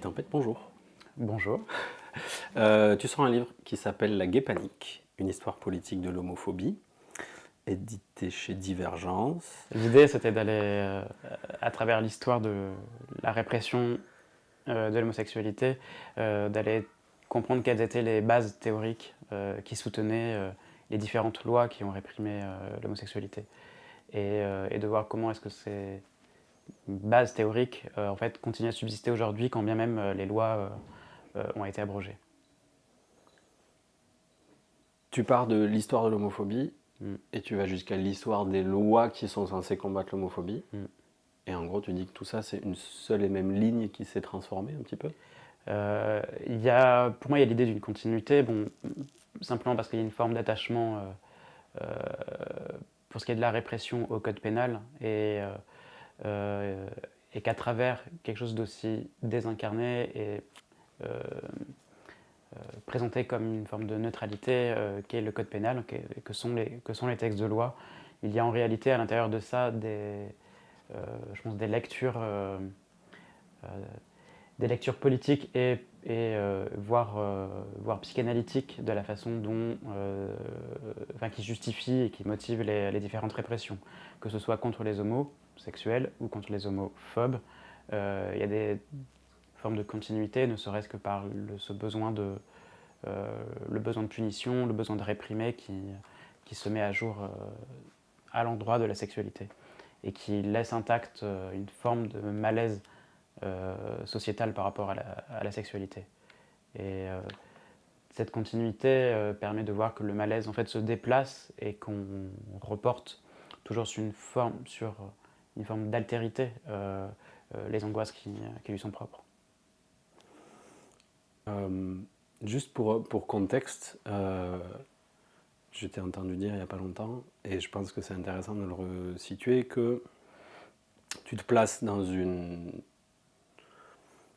Tempête, bonjour. Bonjour. Tu sors un livre qui s'appelle La Gay Panique, une histoire politique de l'homophobie, édité chez Divergence. L'idée, c'était d'aller, à travers l'histoire de la répression de l'homosexualité, d'aller comprendre quelles étaient les bases théoriques qui soutenaient les différentes lois qui ont réprimé l'homosexualité. Et de voir comment est-ce que ces bases théoriques en fait, continuent à subsister aujourd'hui, quand bien même les lois ont été abrogées. Tu pars de l'histoire de l'homophobie Mm. et tu vas jusqu'à l'histoire des lois qui sont censées combattre l'homophobie. Mm. Et en gros, tu dis que tout ça, c'est une seule et même ligne qui s'est transformée un petit peu. Pour moi, il y a l'idée d'une continuité, simplement parce qu'il y a une forme d'attachement euh, pour ce qui est de la répression au code pénal, et qu'à travers quelque chose d'aussi désincarné et euh, présenté comme une forme de neutralité qu'est le code pénal, que sont les textes de loi, il y a en réalité à l'intérieur de ça je pense des lectures politiques voire psychanalytiques de la façon dont, qui justifient et qui motivent les différentes répressions, que ce soit contre les homosexuels ou contre les homophobes. Il y a des formes de continuité, ne serait-ce que par le besoin de punition, le besoin de réprimer qui se met à jour à l'endroit de la sexualité et qui laisse intacte une forme de malaise sociétal par rapport à la sexualité. Et cette continuité permet de voir que le malaise en fait se déplace et qu'on reporte toujours sur une forme d'altérité les angoisses qui lui sont propres. Juste pour contexte, je t'ai entendu dire il n'y a pas longtemps, et je pense que c'est intéressant de le resituer, que tu te places dans une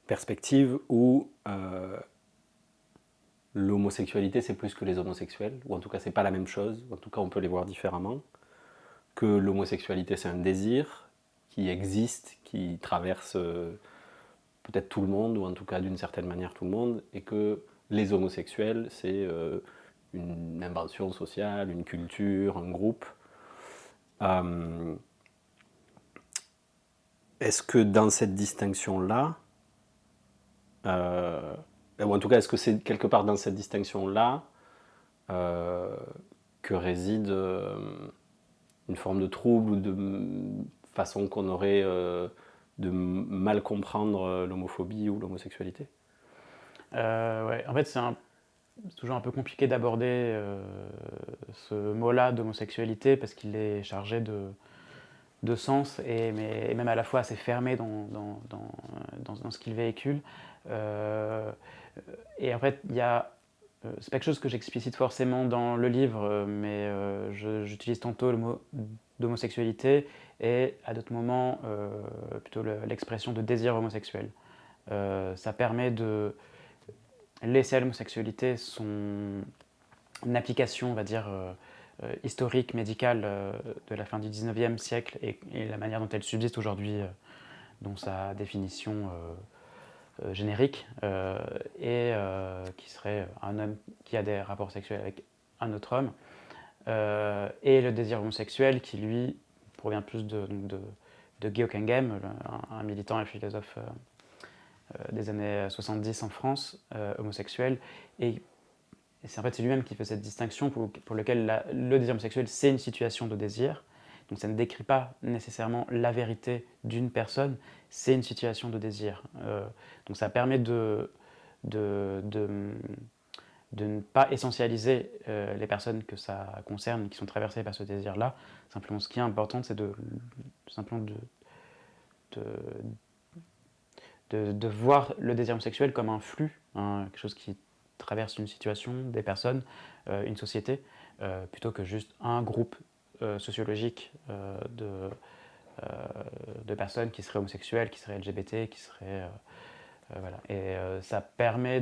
perspective où l'homosexualité c'est plus que les homosexuels, ou en tout cas c'est pas la même chose, en tout cas on peut les voir différemment, que l'homosexualité c'est un désir qui existe, qui traverse peut-être tout le monde, ou en tout cas d'une certaine manière tout le monde, et que les homosexuels c'est une invention sociale, une culture, un groupe. Euh, Est-ce que dans cette distinction-là, euh, ou en tout cas, est-ce que c'est quelque part dans cette distinction-là euh, que réside une forme de trouble ou de façon qu'on aurait de mal comprendre l'homophobie ou l'homosexualité? Ouais, en fait, c'est toujours un peu compliqué d'aborder ce mot-là d'homosexualité parce qu'il est chargé de sens et même à la fois assez fermé dans ce qu'il véhicule. Euh, et en fait, c'est pas quelque chose que j'explicite forcément dans le livre, mais j'utilise tantôt le mot d'homosexualité et à d'autres moments plutôt l'expression de désir homosexuel. Ça permet de laisser à l'homosexualité son application, on va dire, historique, médicale de la fin du 19e siècle et la manière dont elle subsiste aujourd'hui, dont sa définition générique, et qui serait un homme qui a des rapports sexuels avec un autre homme, et le désir homosexuel qui, lui, provient plus de Georg Engem, un militant et philosophe des années 70 en France, homosexuel, et en fait, c'est lui-même qui fait cette distinction pour lequel le désir homosexuel, c'est une situation de désir. Donc ça ne décrit pas nécessairement la vérité d'une personne, c'est une situation de désir. Donc ça permet de, de, de ne pas essentialiser les personnes que ça concerne, qui sont traversées par ce désir-là. Simplement, ce qui est important, c'est simplement de, de voir le désir homosexuel comme un flux, quelque chose qui traverse une situation, des personnes, une société, plutôt que juste un groupe sociologique de personnes qui seraient homosexuelles, qui seraient LGBT, qui seraient... voilà. Et ça permet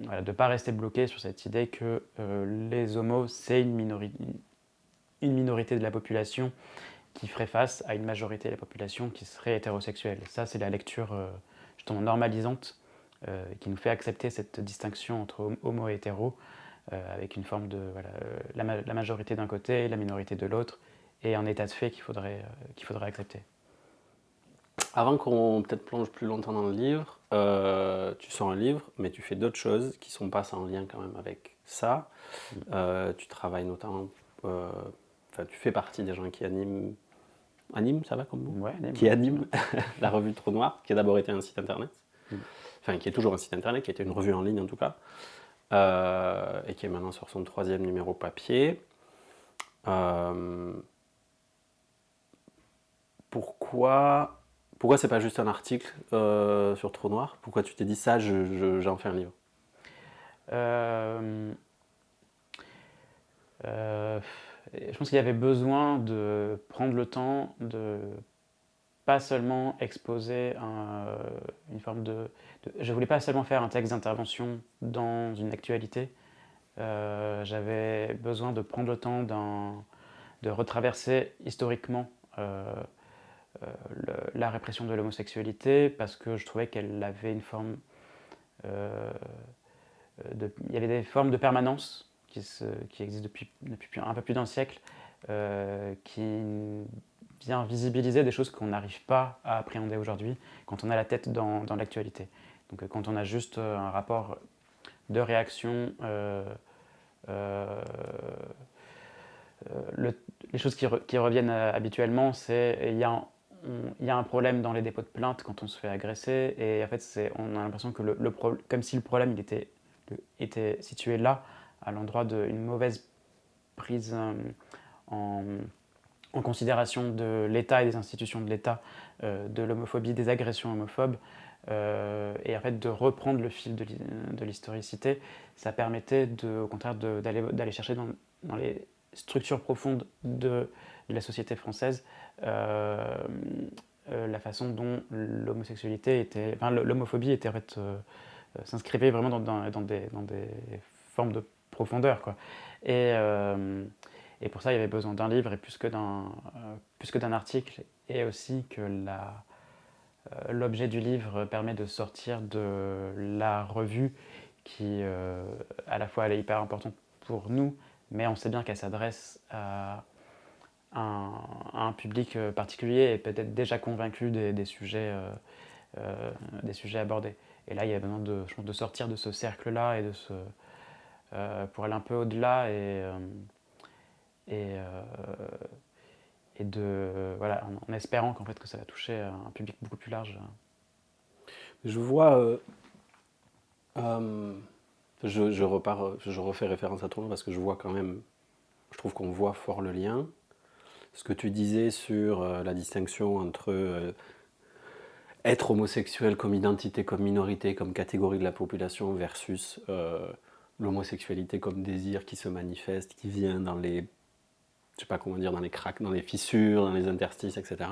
voilà, de ne pas rester bloqué sur cette idée que les homos, c'est une minorité de la population qui ferait face à une majorité de la population qui serait hétérosexuelle. Et ça, c'est la lecture justement normalisante qui nous fait accepter cette distinction entre homo et hétéro, avec une forme de la majorité d'un côté, la minorité de l'autre, et un état de fait qu'il faudrait accepter. Avant qu'on peut-être plonge plus longtemps dans le livre, tu sors un livre, mais tu fais d'autres choses qui sont pas sans lien quand même avec ça. Tu travailles notamment, tu fais partie des gens qui animent, ça va comme mot, Ouais, qui animent la revue Trou Noir, qui a d'abord été un site internet, qui est toujours un site internet, qui était une revue en ligne en tout cas, et qui est maintenant sur son 3e numéro papier. Pourquoi c'est pas juste un article sur Trou Noir? Pourquoi tu t'es dit ça, j'en fais un livre? Je pense qu'il y avait besoin de prendre le temps de pas seulement exposer une forme je voulais pas seulement faire un texte d'intervention dans une actualité. J'avais besoin de prendre le temps de retraverser historiquement la répression de l'homosexualité, parce que je trouvais qu'elle avait une forme il y avait des formes de permanence qui existent depuis un peu plus d'un siècle, qui vient visibiliser des choses qu'on n'arrive pas à appréhender aujourd'hui quand on a la tête dans l'actualité. Donc quand on a juste un rapport de réaction, les choses qui reviennent habituellement, c'est il y a un problème dans les dépôts de plainte quand on se fait agresser, et en fait on a l'impression que comme si le problème était situé là, à l'endroit d'une mauvaise prise en, en considération de l'État et des institutions de l'État, de l'homophobie, des agressions homophobes, et en fait de reprendre le fil de l'historicité. Ça permettait au contraire d'aller chercher dans les structures profondes de la société française, la façon dont l'homophobie était en fait, s'inscrivait vraiment dans des formes de profondeur, quoi. Et pour ça, il y avait besoin d'un livre, et plus que d'un article, et aussi que l'objet du livre permet de sortir de la revue qui, à la fois, elle est hyper importante pour nous, mais on sait bien qu'elle s'adresse à un public particulier et peut-être déjà convaincu des sujets abordés. Et là, il y a besoin je pense, de sortir de ce cercle-là et pour aller un peu au-delà, en espérant qu'en fait que ça va toucher un public beaucoup plus large. Je vois, je refais référence à toi parce que je vois quand même, je trouve qu'on voit fort le lien. Ce que tu disais sur la distinction entre être homosexuel comme identité, comme minorité, comme catégorie de la population versus l'homosexualité comme désir qui se manifeste, qui vient dans les, je sais pas comment dire, dans les cracks, dans les fissures, dans les interstices, etc.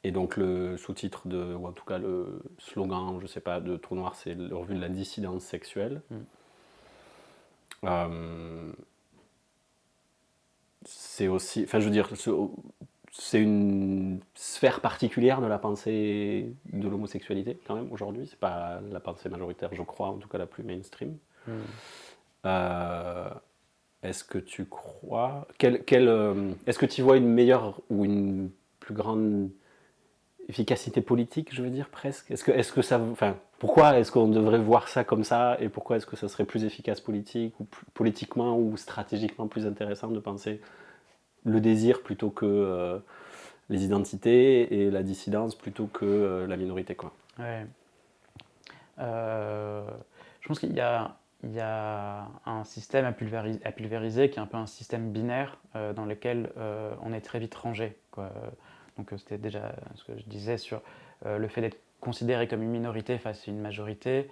Et donc le sous-titre ou en tout cas le slogan, je sais pas, de Trou Noir, c'est le revue de la dissidence sexuelle. C'est aussi, enfin je veux dire, c'est une sphère particulière de la pensée de l'homosexualité quand même aujourd'hui. C'est pas la pensée majoritaire, je crois, en tout cas la plus mainstream. Est-ce que tu crois est-ce que tu vois une meilleure ou une plus grande efficacité politique, je veux dire presque? Est-ce que ça, enfin, pourquoi est-ce qu'on devrait voir ça comme ça, et pourquoi est-ce que ça serait plus efficace politiquement ou stratégiquement plus intéressant de penser le désir plutôt que les identités, et la dissidence plutôt que la minorité, quoi? Ouais. Je pense qu'il y a un système à pulvériser qui est un peu un système binaire, dans lequel on est très vite rangé, quoi. Donc c'était déjà ce que je disais sur le fait d'être considéré comme une minorité face à une majorité,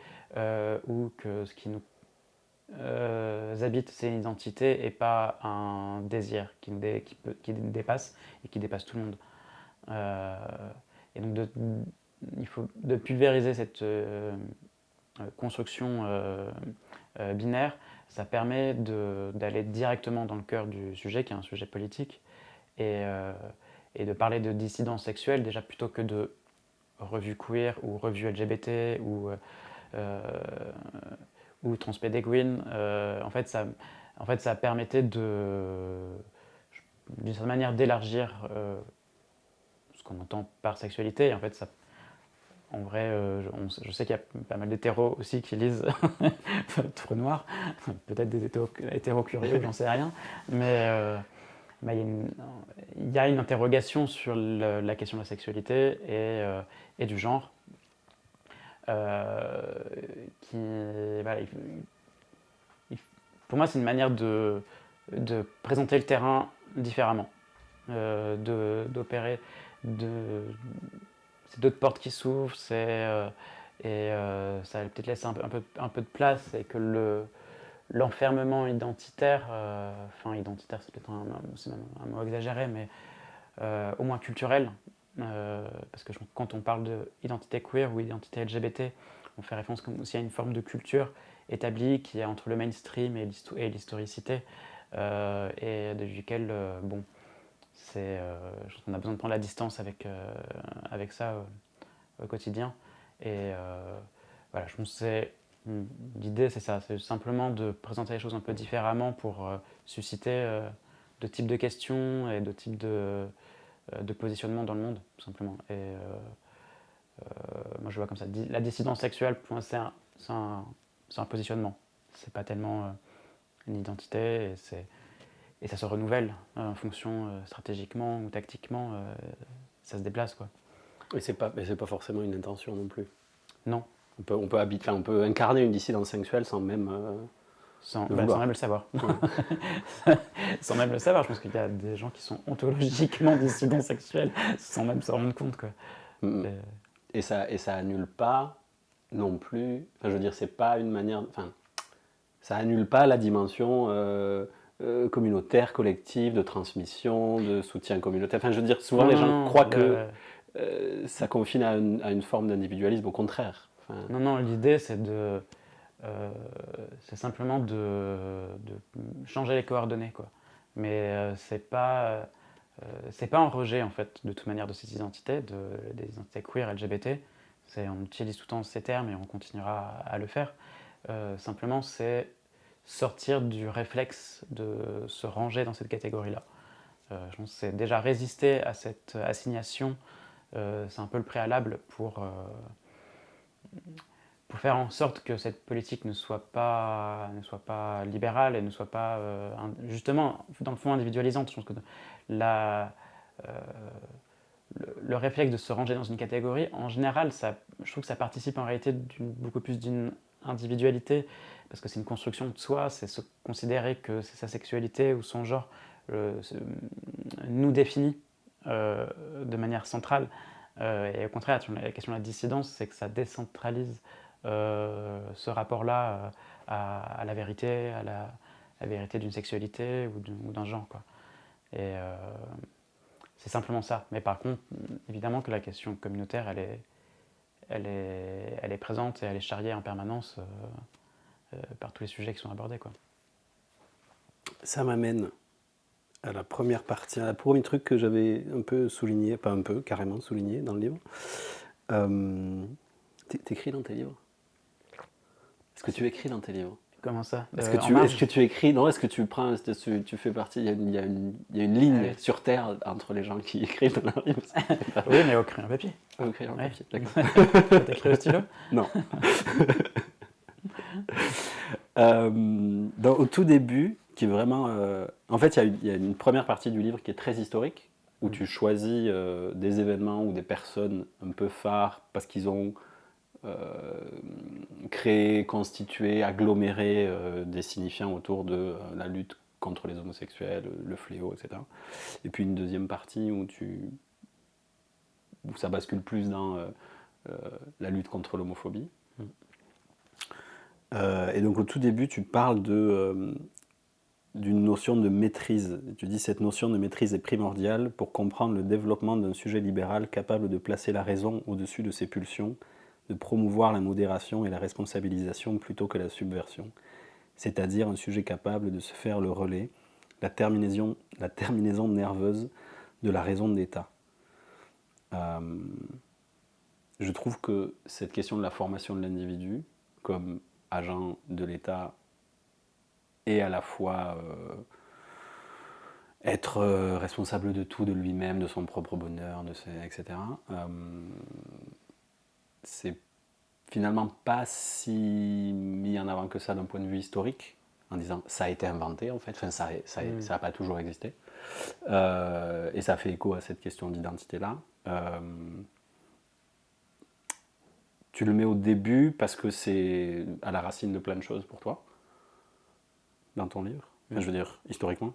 ou que ce qui nous habite, c'est une identité et pas un désir qui nous dépasse et qui dépasse tout le monde. Et donc il faut de pulvériser cette construction binaire, ça permet d'aller directement dans le cœur du sujet, qui est un sujet politique, et de parler de dissidence sexuelle, déjà plutôt que de revue queer ou revue LGBT ou transpédéguine. En fait, ça permettait d'une certaine manière d'élargir ce qu'on entend par sexualité. Et en fait, ça, en vrai, je sais qu'il y a pas mal d'hétéros aussi qui lisent Trou Noir, peut-être des hétéros curieux, j'en sais rien, mais il y a une interrogation sur la question de la sexualité et du genre qui, voilà, pour moi, c'est une manière de présenter le terrain différemment, d'opérer, c'est d'autres portes qui s'ouvrent, ça peut-être laisse un peu de place et que l'enfermement identitaire, enfin identitaire c'est peut-être c'est même un mot exagéré, mais au moins culturel, parce que quand on parle d'identité queer ou identité LGBT, on fait référence aussi à une forme de culture établie qui est entre le mainstream et l'historicité, et duquel, bon, on a besoin de prendre la distance avec ça au quotidien. Et voilà, je pense que l'idée, c'est ça, c'est simplement de présenter les choses un peu différemment pour susciter de types de questions et de types de positionnement dans le monde, tout simplement. Et moi, je vois comme ça. La dissidence sexuelle, pour moi, c'est un positionnement. C'est pas tellement une identité, et ça se renouvelle en fonction stratégiquement ou tactiquement, ça se déplace, quoi. Et c'est pas forcément une intention non plus. Non. On peut incarner une dissidence sexuelle sans même sans même le savoir. Ouais. Sans même le savoir. Je pense qu'il y a des gens qui sont ontologiquement dissidents sexuels sans même se rendre compte, quoi. Et ça annule pas non plus. Enfin, je veux dire, c'est pas une manière. Enfin, ça annule pas la dimension communautaire, collective, de transmission, de soutien communautaire. Enfin, je veux dire, souvent les gens croient que ça confine à une forme d'individualisme. Au contraire. Enfin, non, l'idée c'est c'est simplement de changer les coordonnées, quoi. Mais c'est pas un rejet, en fait, de toute manière, de ces identités, des identités queer, LGBT. On utilise tout le temps ces termes et on continuera à le faire. Simplement, c'est sortir du réflexe de se ranger dans cette catégorie-là. Je pense que c'est déjà résister à cette assignation, c'est un peu le préalable pour faire en sorte que cette politique ne soit pas libérale et ne soit pas justement, dans le fond, individualisante. Je pense que le réflexe de se ranger dans une catégorie, en général, je trouve que ça participe en réalité beaucoup plus d'une individualité, parce que c'est une construction de soi, c'est se considérer que c'est sa sexualité ou son genre nous définit de manière centrale. Et au contraire, la question de la dissidence, c'est que ça décentralise ce rapport-là à la vérité, à la vérité d'une sexualité ou d'un genre, quoi. Et c'est simplement ça. Mais par contre, évidemment que la question communautaire, elle est présente et elle est charriée en permanence par tous les sujets qui sont abordés, quoi. Ça m'amène à la première partie, à la premier truc que j'avais un peu souligné, pas un peu, carrément souligné dans le livre. T'écris dans tes livres? Est-ce que tu écris dans tes livres? Comment ça? Est-ce que tu écris? Non, est-ce que tu prends, tu fais partie? Il y a une ligne sur Terre entre les gens qui écrivent dans leurs livres. Oui, mais au crayon papier. Au crayon papier, d'accord. T'écris au stylo? Non. Au tout début, qui est vraiment, en fait, il y a une première partie du livre qui est très historique, où tu choisis des événements ou des personnes un peu phares parce qu'ils ont créé, constitué, aggloméré des signifiants autour de la lutte contre les homosexuels, le fléau, etc. Et puis une deuxième partie où ça bascule plus dans la lutte contre l'homophobie. Et donc au tout début, tu parles d'une notion de maîtrise. Tu dis cette notion de maîtrise est primordiale pour comprendre le développement d'un sujet libéral capable de placer la raison au-dessus de ses pulsions, de promouvoir la modération et la responsabilisation plutôt que la subversion. c'est-à-dire un sujet capable de se faire le relais, la terminaison nerveuse de la raison d'État. Je trouve que cette question de la formation de l'individu comme agent de l'État et à la fois être responsable de tout, de lui-même, de son propre bonheur, etc. C'est finalement pas si mis en avant que ça d'un point de vue historique, en disant ça a été inventé en fait, enfin, ça n'a pas toujours existé. Et ça fait écho à cette question d'identité-là. Tu le mets au début parce que c'est à la racine de plein de choses pour toi, dans ton livre, enfin, je veux dire, historiquement.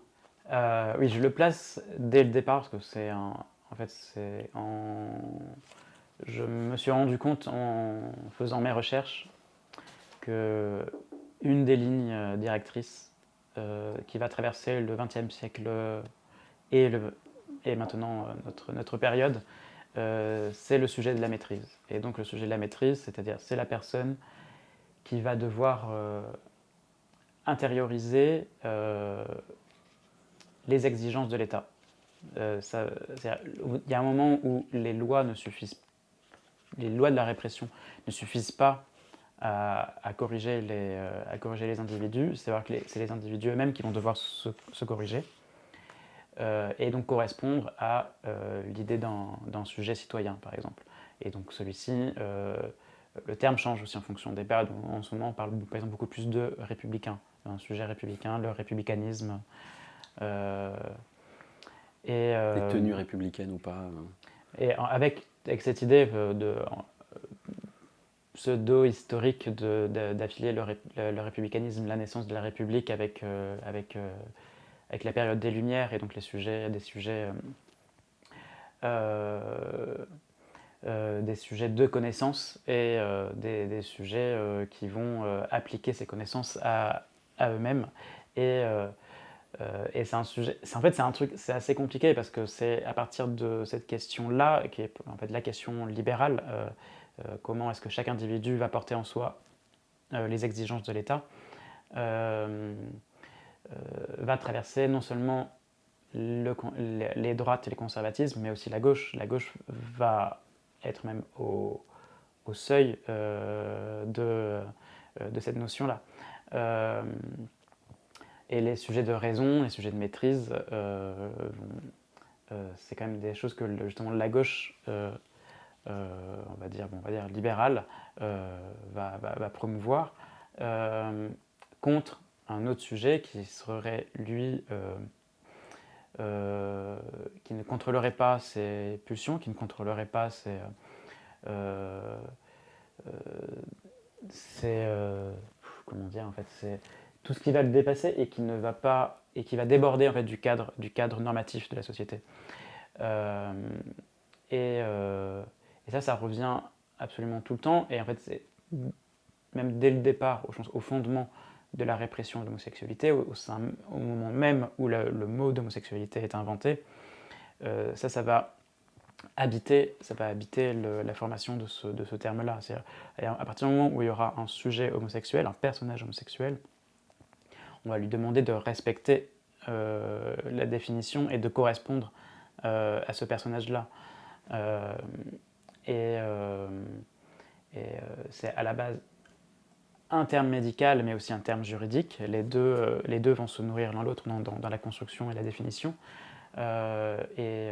Oui, je le place dès le départ parce que je me suis rendu compte en faisant mes recherches que une des lignes directrices qui va traverser le XXe siècle et maintenant notre période, c'est le sujet de la maîtrise. Et donc le sujet de la maîtrise, c'est-à-dire c'est la personne qui va devoir intérioriser les exigences de l'État. Il y a un moment où les lois de la répression ne suffisent pas à corriger les individus, c'est-à-dire que c'est les individus eux-mêmes qui vont devoir se corriger, et donc correspondre à l'idée d'un sujet citoyen, par exemple. Et donc celui-ci, le terme change aussi en fonction des périodes. En ce moment, on parle par exemple beaucoup plus de républicain, un sujet républicain, le républicanisme. Les tenues républicaines ou pas. Et avec cette idée de pseudo-historique d'affilier le républicanisme, la naissance de la République avec la période des Lumières et donc des sujets de connaissances et des sujets qui vont appliquer ces connaissances à eux-mêmes. Et c'est un sujet, c'est assez compliqué parce que c'est à partir de cette question-là, qui est en fait la question libérale, comment est-ce que chaque individu va porter en soi les exigences de l'État, va traverser non seulement les droites et les conservatismes, mais aussi la gauche. La gauche va être même au seuil de cette notion-là. Et les sujets de raison, les sujets de maîtrise, c'est quand même des choses que justement la gauche, on va dire libérale, va promouvoir contre un autre sujet qui serait, lui, qui ne contrôlerait pas ses pulsions, qui ne contrôlerait pas comment dire, en fait, c'est tout ce qui va le dépasser et qui ne va pas et qui va déborder en fait du cadre normatif de la société. Et ça revient absolument tout le temps. Et en fait, c'est même dès le départ, au fondement de la répression de l'homosexualité, au moment même où le mot d'homosexualité est inventé, ça va habiter la formation de ce terme-là. À partir du moment où il y aura un sujet homosexuel, un personnage homosexuel, on va lui demander de respecter la définition et de correspondre à ce personnage-là. C'est à la base un terme médical, mais aussi un terme juridique. Les deux vont se nourrir l'un l'autre dans la construction et la définition. Et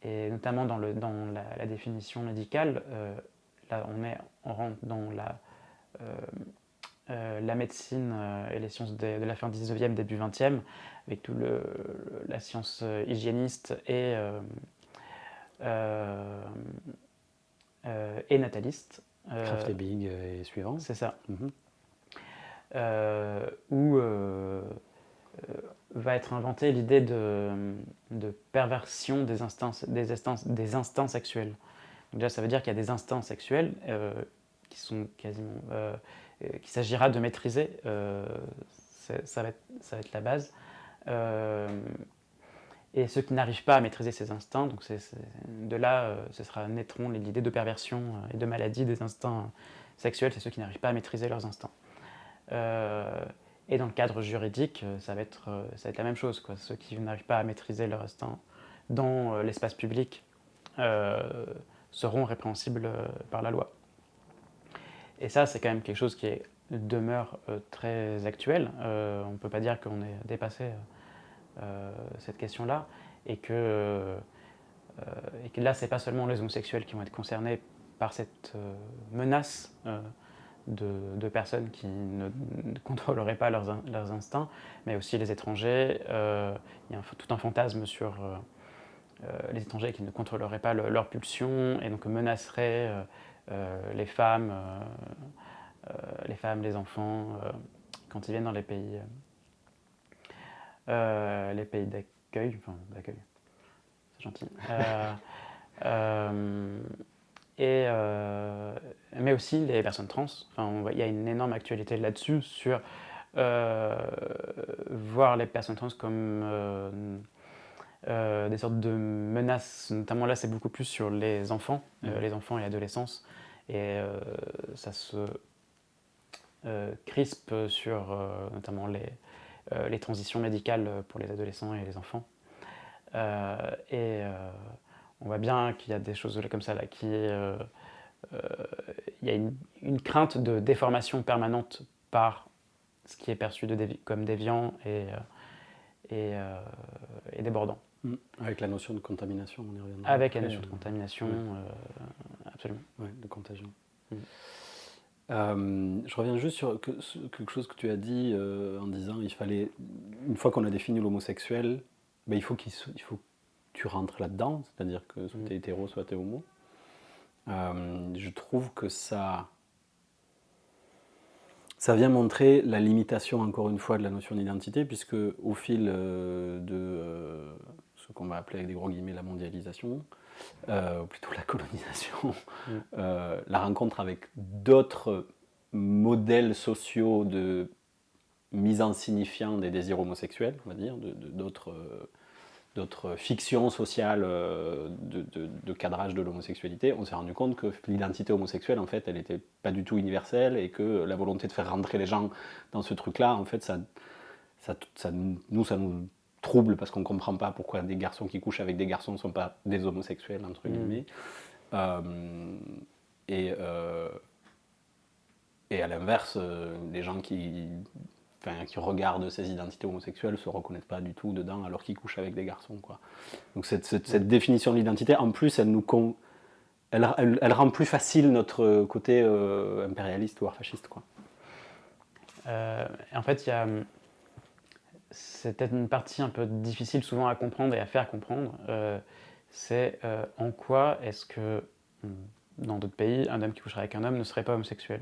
notamment dans la définition médicale, là on rentre dans la médecine et les sciences de la fin 19e, début 20e, avec toute la science hygiéniste et nataliste. Kraft Ebing et suivant. C'est ça. Où va être inventée l'idée de perversion des instincts sexuels. Donc déjà, ça veut dire qu'il y a des instincts sexuels qui sont quasiment qu'il s'agira de maîtriser. Ça va être la base. Et ceux qui n'arrivent pas à maîtriser ces instincts, donc de là, naîtront l'idée de perversion et de maladie des instincts sexuels, c'est ceux qui n'arrivent pas à maîtriser leurs instincts. Et dans le cadre juridique, ça va être la même chose, quoi. Ceux qui n'arrivent pas à maîtriser leur instinct dans l'espace public seront répréhensibles par la loi. Et ça, c'est quand même quelque chose qui demeure très actuel. On ne peut pas dire qu'on ait dépassé cette question-là, et que là, c'est pas seulement les homosexuels qui vont être concernés par cette menace de personnes qui ne contrôleraient pas leurs instincts, mais aussi les étrangers. Il y a tout un fantasme sur les étrangers qui ne contrôleraient pas leurs pulsions et donc menaceraient les femmes, les enfants, quand ils viennent dans les pays d'accueil, enfin d'accueil, c'est gentil. Mais aussi les personnes trans. Enfin, il y a une énorme actualité là-dessus sur voir les personnes trans comme des sortes de menaces. Notamment là, c'est beaucoup plus sur les enfants et l'adolescence. Et ça se crispe sur notamment les transitions médicales pour les adolescents et les enfants. On voit bien qu'il y a des choses comme ça là, il y a une crainte de déformation permanente par ce qui est perçu comme déviant et débordant. Avec la notion de contamination, on y reviendra. Avec la notion de contamination, absolument. Ouais, de contagion. Je reviens juste sur quelque chose que tu as dit en disant il fallait, une fois qu'on a défini l'homosexuel, ben, il faut que tu rentres là-dedans, c'est-à-dire que soit tu es hétéro, soit tu es homo. Je trouve que ça vient montrer la limitation, encore une fois, de la notion d'identité, puisque au fil de ce qu'on va appeler avec des gros guillemets la mondialisation, ou plutôt la colonisation, la rencontre avec d'autres modèles sociaux de mise en signifiant des désirs homosexuels, on va dire, d'autres fictions sociales de cadrage de l'homosexualité, on s'est rendu compte que l'identité homosexuelle, en fait, elle n'était pas du tout universelle, et que la volonté de faire rentrer les gens dans ce truc-là, en fait, ça nous trouble, parce qu'on ne comprend pas pourquoi des garçons qui couchent avec des garçons ne sont pas des homosexuels, entre guillemets. Et à l'inverse, les gens qui regardent ces identités homosexuelles ne se reconnaissent pas du tout dedans, alors qu'ils couchent avec des garçons, quoi. Donc cette définition de l'identité, en plus, elle rend plus facile notre côté impérialiste, voire fasciste, quoi. En fait, c'est peut-être une partie un peu difficile souvent à comprendre et à faire comprendre. C'est en quoi est-ce que, dans d'autres pays, un homme qui coucherait avec un homme ne serait pas homosexuel.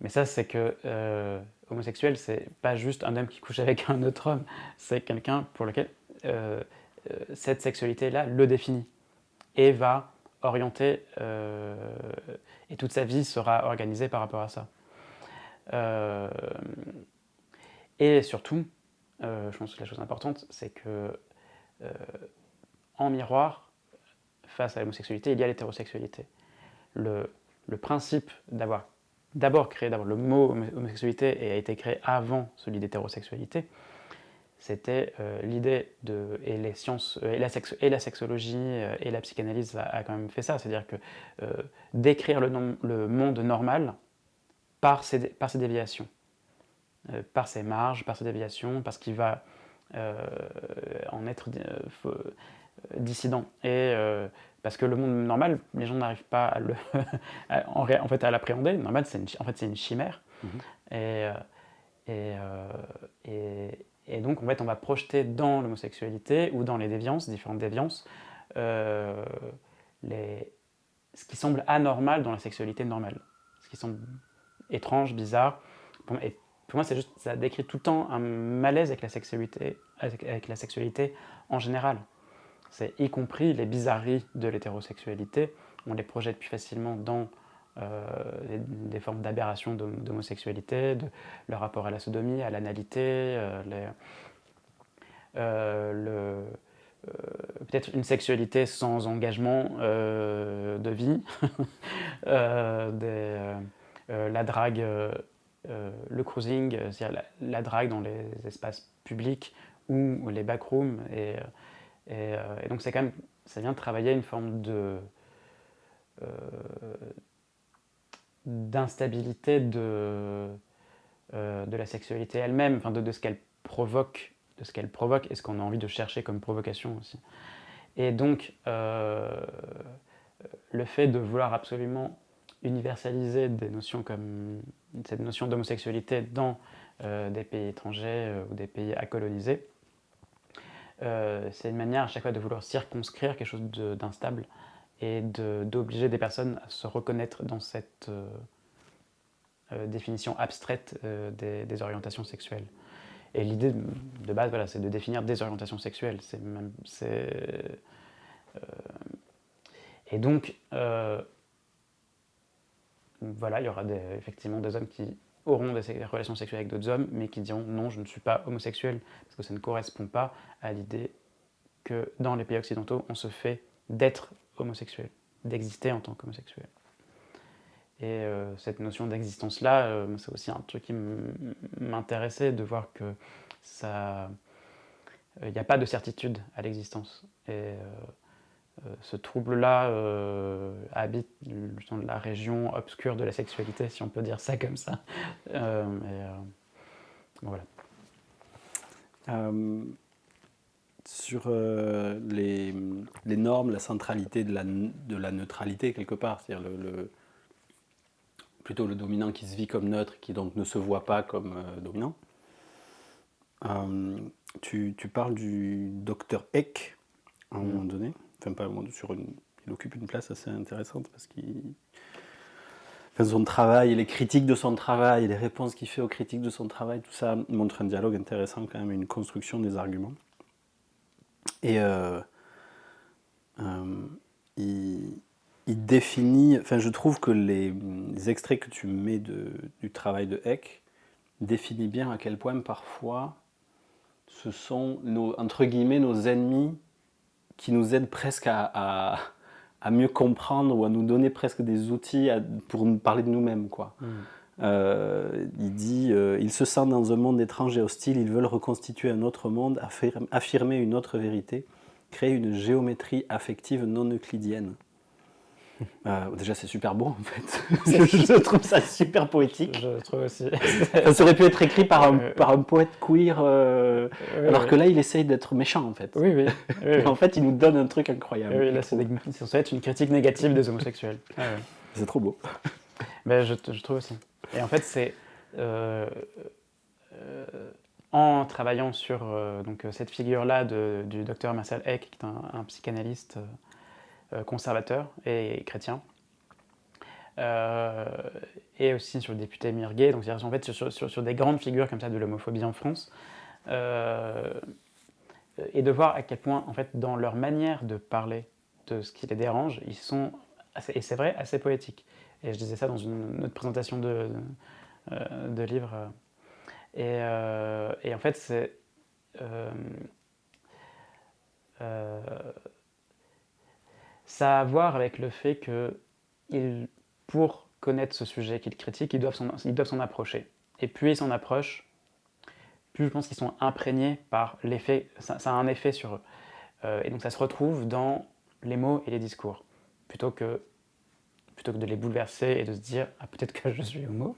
Mais ça, c'est que homosexuel, c'est pas juste un homme qui couche avec un autre homme, c'est quelqu'un pour lequel cette sexualité-là le définit et va orienter, et toute sa vie sera organisée par rapport à ça. Et surtout, je pense que la chose importante, c'est que en miroir, face à l'homosexualité, il y a l'hétérosexualité. Le principe d'avoir d'abord le mot homosexualité et a été créé avant celui d'hétérosexualité, c'était l'idée et les sciences, et la sexologie et la psychanalyse a quand même fait ça, c'est-à-dire que décrire le monde normal par ses déviations, par ses marges, par ses déviations, parce qu'il va en être dissident. Et parce que le monde normal, les gens n'arrivent pas à l'appréhender. Normal, c'est une chimère. Et donc, en fait, on va projeter dans l'homosexualité ou dans les déviances, différentes déviances, ce qui semble anormal dans la sexualité normale, ce qui semble étrange, bizarre. Et pour moi, ça décrit tout le temps un malaise avec la sexualité en général. C'est y compris les bizarreries de l'hétérosexualité, on les projette plus facilement dans des formes d'aberration d'homosexualité, de leur rapport à la sodomie, à l'analité, peut-être une sexualité sans engagement de vie, la drague, le cruising, c'est-à-dire la drague dans les espaces publics ou les backrooms. Et donc ça vient travailler une forme d'instabilité de la sexualité elle-même, enfin de ce qu'elle provoque, et ce qu'on a envie de chercher comme provocation aussi. Et donc, le fait de vouloir absolument universaliser des notions comme cette notion d'homosexualité dans des pays étrangers ou des pays à coloniser, c'est une manière à chaque fois de vouloir circonscrire quelque chose d'instable et d'obliger des personnes à se reconnaître dans cette définition abstraite des orientations sexuelles. Et l'idée de base, voilà, c'est de définir des orientations sexuelles. Et donc, voilà, il y aura effectivement des hommes qui auront des relations sexuelles avec d'autres hommes, mais qui diront non, je ne suis pas homosexuel, parce que ça ne correspond pas à l'idée que dans les pays occidentaux, on se fait d'être homosexuel, d'exister en tant qu'homosexuel. Et cette notion d'existence-là, c'est aussi un truc qui m'intéressait, de voir que ça, il n'y a pas de certitude à l'existence. Et ce trouble-là habite dans la région obscure de la sexualité, si on peut dire ça comme ça. Voilà. Sur les normes, la centralité de la neutralité quelque part, c'est-à-dire plutôt le dominant qui se vit comme neutre, qui donc ne se voit pas comme dominant. Tu parles du docteur Eck à un moment donné, enfin pas il occupe une place assez intéressante parce son travail, les critiques de son travail, les réponses qu'il fait aux critiques de son travail, tout ça montre un dialogue intéressant quand même, une construction des arguments. Et il définit, enfin je trouve que les extraits que tu mets du travail de Eck définissent bien à quel point parfois ce sont entre guillemets nos ennemis qui nous aident presque à mieux comprendre ou à nous donner presque des outils pour nous parler de nous-mêmes, quoi. Il dit ils se sentent dans un monde étrange et hostile, ils veulent reconstituer un autre monde, affirmer une autre vérité, créer une géométrie affective non euclidienne. Déjà c'est super beau en fait. Je trouve ça super poétique. Je trouve aussi. Ça aurait pu être écrit par un poète queer, alors que là il essaye d'être méchant en fait. Oui. En fait il nous donne un truc incroyable. Oui, là c'est censé être une critique négative des homosexuels. C'est trop beau. Mais je trouve aussi. Et en fait c'est en travaillant sur donc, cette figure-là du docteur Marcel Eck, qui est un psychanalyste conservateur et chrétien, et aussi sur le député Mirguet, donc en fait sur des grandes figures comme ça de l'homophobie en France, et de voir à quel point en fait dans leur manière de parler de ce qui les dérange, ils sont et c'est vrai, assez poétiques. Et je disais ça dans une autre présentation de livre. Et en fait, c'est ça a à voir avec le fait que pour connaître ce sujet qu'ils critiquent, ils doivent s'en approcher. Et plus ils s'en approchent, plus je pense qu'ils sont imprégnés par l'effet, ça a un effet sur eux. Et donc ça se retrouve dans les mots et les discours. Plutôt que de les bouleverser et de se dire « Ah, peut-être que je suis homo »,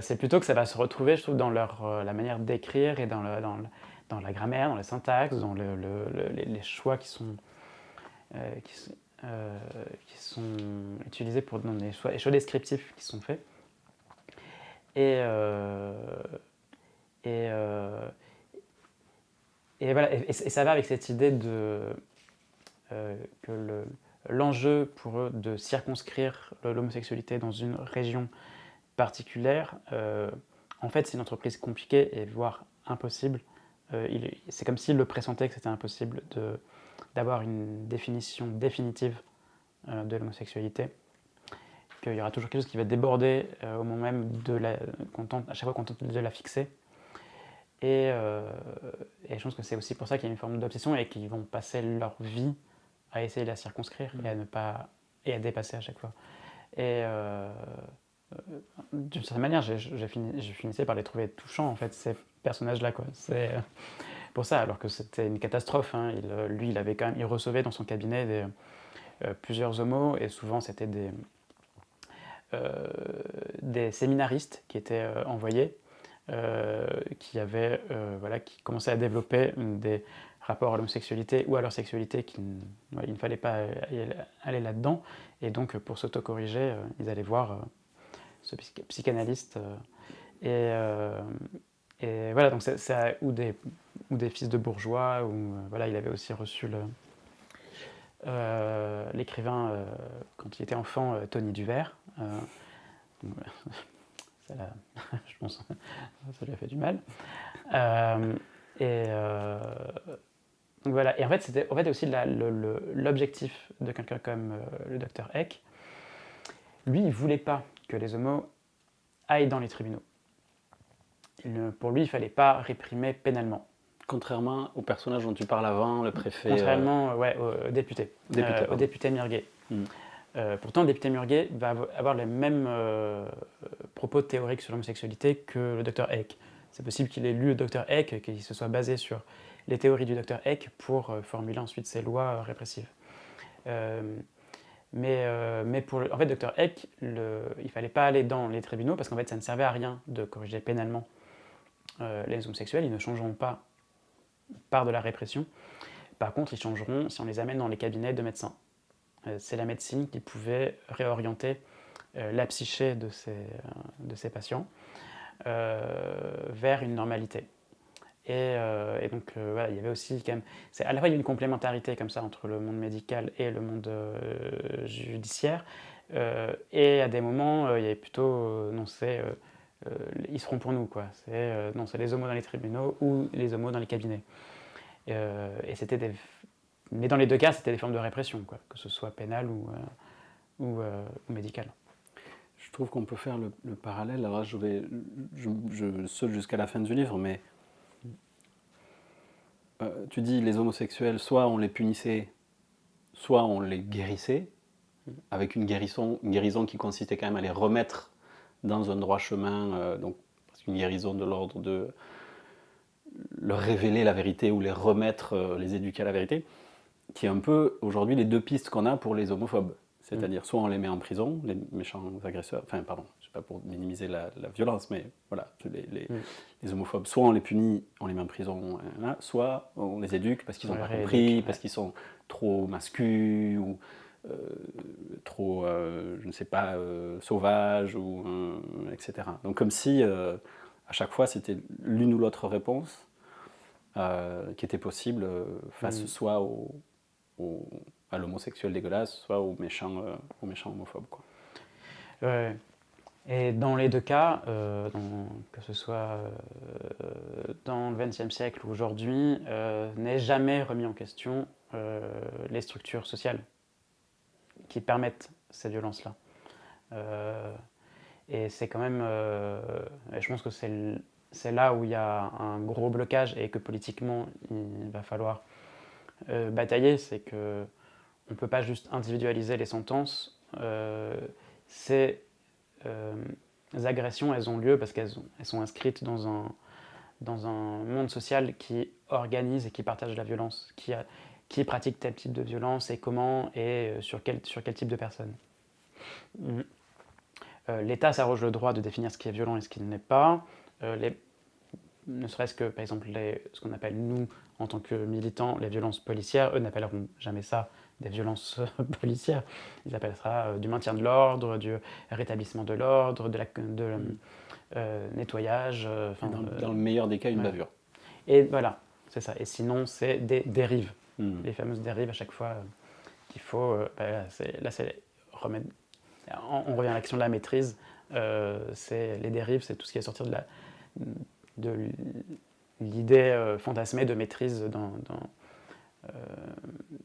c'est plutôt que ça va se retrouver, je trouve, dans la manière d'écrire et dans la grammaire, dans la syntaxe, dans les choix qui sont utilisés dans les choix descriptifs qui sont faits. Et voilà, et ça va avec cette idée que l'enjeu pour eux de circonscrire l'homosexualité dans une région particulière, en fait c'est une entreprise compliquée et voire impossible. C'est comme s'ils le pressentaient que c'était impossible d'avoir une définition définitive de l'homosexualité, qu'il y aura toujours quelque chose qui va déborder au moment même à chaque fois qu'on tente de la fixer. Et je pense que c'est aussi pour ça qu'il y a une forme d'obsession et qu'ils vont passer leur vie à essayer de la circonscrire et à dépasser à chaque fois. Et d'une certaine manière, je finissais par les trouver touchants, en fait, ces personnages-là, quoi. C'est pour ça, alors que c'était une catastrophe, hein. Lui, il recevait dans son cabinet plusieurs homos, et souvent c'était des séminaristes qui étaient envoyés, qui commençaient à développer des rapports à l'homosexualité ou à leur sexualité, il ne fallait pas aller là-dedans, et donc pour s'autocorriger, ils allaient voir ce psychanalyste, et voilà, donc ou des fils de bourgeois, voilà, il avait aussi reçu l'écrivain, quand il était enfant, Tony Duvert. Je pense ça lui a fait du mal. Donc voilà. Et en fait, c'était aussi l'objectif de quelqu'un comme le docteur Eck. Lui, il ne voulait pas que les homos aillent dans les tribunaux. Pour lui, il ne fallait pas réprimer pénalement. Contrairement au personnage dont tu parles avant, le préfet... Contrairement au député. Au député Murguet. Pourtant, le député Murguet va avoir les mêmes propos théoriques sur l'homosexualité que le docteur Eck. C'est possible qu'il ait lu le docteur Eck, qu'il se soit basé sur les théories du docteur Eck pour formuler ensuite ses lois répressives. Mais pour en fait, docteur Eck, il ne fallait pas aller dans les tribunaux parce qu'en fait, ça ne servait à rien de corriger pénalement les homosexuels. Ils ne changeront pas par de la répression. Par contre, ils changeront si on les amène dans les cabinets de médecins. C'est la médecine qui pouvait réorienter la psyché de ces patients vers une normalité. Et donc, voilà, il y avait aussi quand même... à la fois, il y a une complémentarité comme ça entre le monde médical et le monde judiciaire. Et à des moments, il y avait plutôt... ils seront pour nous, quoi. C'est les homos dans les tribunaux ou les homos dans les cabinets. Et c'était mais dans les deux cas, c'était des formes de répression, quoi, que ce soit pénale ou médicale. Je trouve qu'on peut faire le parallèle. Alors je saute jusqu'à la fin du livre, mais tu dis les homosexuels, soit on les punissait, soit on les guérissait, avec une guérison qui consistait quand même à les remettre dans un droit chemin, donc une guérison de l'ordre de leur révéler la vérité ou les remettre, les éduquer à la vérité, qui est un peu aujourd'hui les deux pistes qu'on a pour les homophobes. C'est-à-dire soit on les met en prison, les méchants agresseurs, enfin pardon, je sais pas pour minimiser la violence, mais voilà, les homophobes, soit on les punit, on les met en prison, soit on les éduque parce qu'ils n'ont pas compris, parce qu'ils sont trop masculins, ou trop, je ne sais pas, sauvages, etc. Donc comme si à chaque fois c'était l'une ou l'autre réponse qui était possible face soit à l'homosexuel dégueulasse, soit aux méchants homophobes, quoi. Ouais. Et dans les deux cas, que ce soit dans le XXe siècle ou aujourd'hui, n'est jamais remis en question les structures sociales qui permettent ces violences-là. Et c'est quand même... je pense que c'est là où il y a un gros blocage et que politiquement, il va falloir batailler, c'est que on ne peut pas juste individualiser les sentences. Ces agressions, elles ont lieu parce qu'elles sont inscrites dans un monde social qui organise et qui partage la violence, qui pratique tel type de violence et comment et sur quel type de personnes. L'État s'arroge le droit de définir ce qui est violent et ce qui ne l'est pas. Ne serait-ce que, par exemple, ce qu'on appelle, nous, en tant que militants, les violences policières, eux n'appelleront jamais ça des violences policières. Ils appellent ça du maintien de l'ordre, du rétablissement de l'ordre, nettoyage. Dans le meilleur des cas, une bavure. Et voilà, c'est ça. Et sinon, c'est des dérives. Les fameuses dérives à chaque fois qu'il faut... là, c'est remettre... On revient à l'action de la maîtrise. Les dérives, c'est tout ce qui est sortir de l'idée fantasmée de maîtrise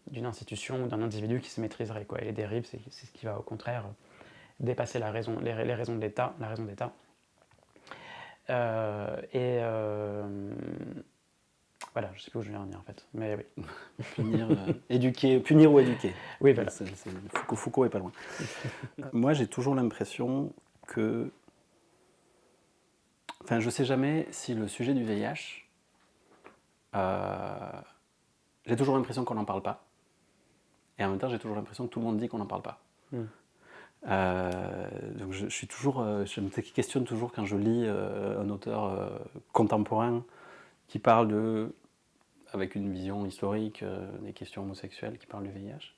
d'une institution ou d'un individu qui se maîtriserait, quoi. Et les dérives, c'est ce qui va au contraire dépasser les raisons de l'État, la raison d'État. Voilà, je ne sais plus où je vais en venir en fait, mais oui. Punir ou éduquer. Oui, voilà. Foucault est pas loin. Moi, j'ai toujours l'impression que... Enfin, je sais jamais si le sujet du VIH... j'ai toujours l'impression qu'on n'en parle pas. Et en même temps, j'ai toujours l'impression que tout le monde dit qu'on n'en parle pas. Donc je suis toujours, je me questionne toujours quand je lis un auteur contemporain qui parle avec une vision historique des questions homosexuelles, qui parle du VIH.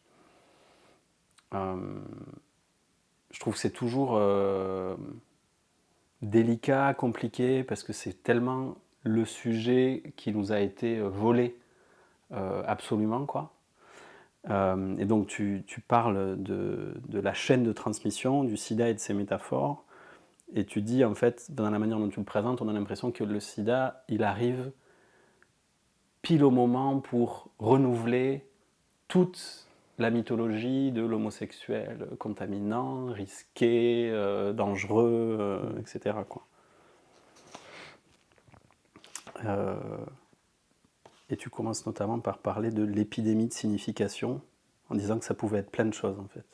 Je trouve que c'est toujours délicat, compliqué, parce que c'est tellement le sujet qui nous a été volé absolument, quoi. Et donc tu parles de la chaîne de transmission, du sida et de ses métaphores, et tu dis, en fait, dans la manière dont tu le présentes, on a l'impression que le sida, il arrive pile au moment pour renouveler toute la mythologie de l'homosexuel contaminant, risqué, dangereux, etc., quoi. Et tu commences notamment par parler de l'épidémie de signification, en disant que ça pouvait être plein de choses, en fait.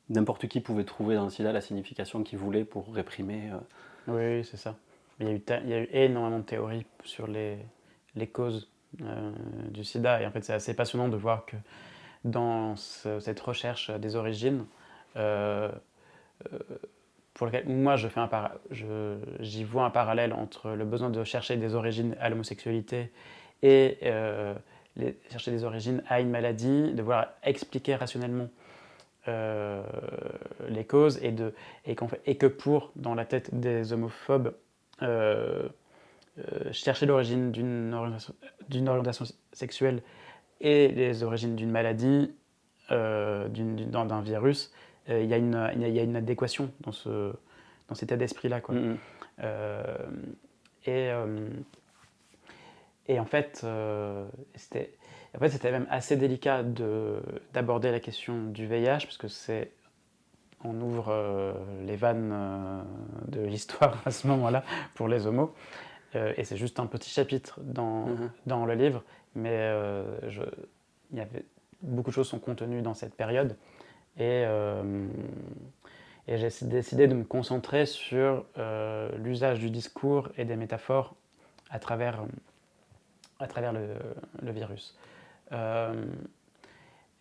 N'importe qui pouvait trouver dans le sida la signification qu'il voulait pour réprimer. Oui, c'est ça. Il y a eu énormément de théories sur les causes du sida. Et en fait, c'est assez passionnant de voir que dans cette recherche des origines, pour lequel moi j'y vois un parallèle entre le besoin de chercher des origines à l'homosexualité et chercher des origines à une maladie, de vouloir expliquer rationnellement les causes et que dans la tête des homophobes, chercher l'origine d'une orientation sexuelle et les origines d'une maladie, d'un virus, il y a une adéquation dans cet état d'esprit-là, quoi. Et en fait, c'était même assez délicat d'aborder la question du VIH, parce que on ouvre les vannes de l'histoire à ce moment-là pour les homos. Et c'est juste un petit chapitre dans le livre, mais beaucoup de choses sont contenues dans cette période. Et j'ai décidé de me concentrer sur l'usage du discours et des métaphores à travers le virus.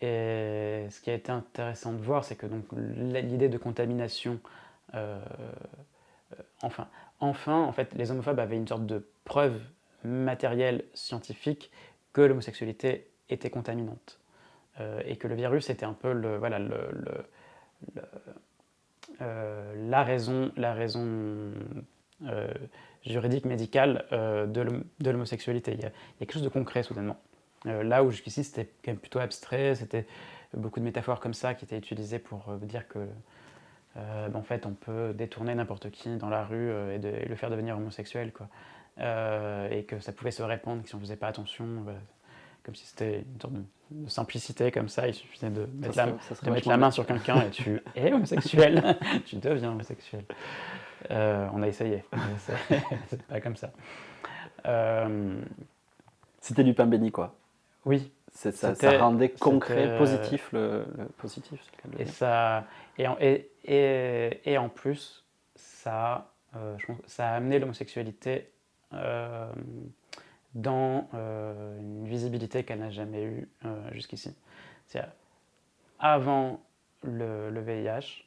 Et ce qui a été intéressant de voir, c'est que donc, l'idée de contamination, enfin, en fait, les homophobes avaient une sorte de preuve matérielle, scientifique, que l'homosexualité était contaminante. Et que le virus était un peu la raison juridique, médicale de l'homosexualité. Il y a quelque chose de concret soudainement. Là où jusqu'ici c'était quand même plutôt abstrait, c'était beaucoup de métaphores comme ça qui étaient utilisées pour dire que en fait on peut détourner n'importe qui dans la rue et le faire devenir homosexuel, quoi. Et que ça pouvait se répandre si on ne faisait pas attention. Comme si c'était une sorte de simplicité comme ça, il suffisait de mettre la main sur quelqu'un et tu es homosexuel, tu deviens homosexuel. On a essayé, c'est pas comme ça. C'était du pain béni, quoi. Oui. Ça rendait concret, positif le positif. Et ça, et en plus, ça a amené l'homosexualité dans une visibilité qu'elle n'a jamais eue jusqu'ici. C'est-à-dire, avant le VIH,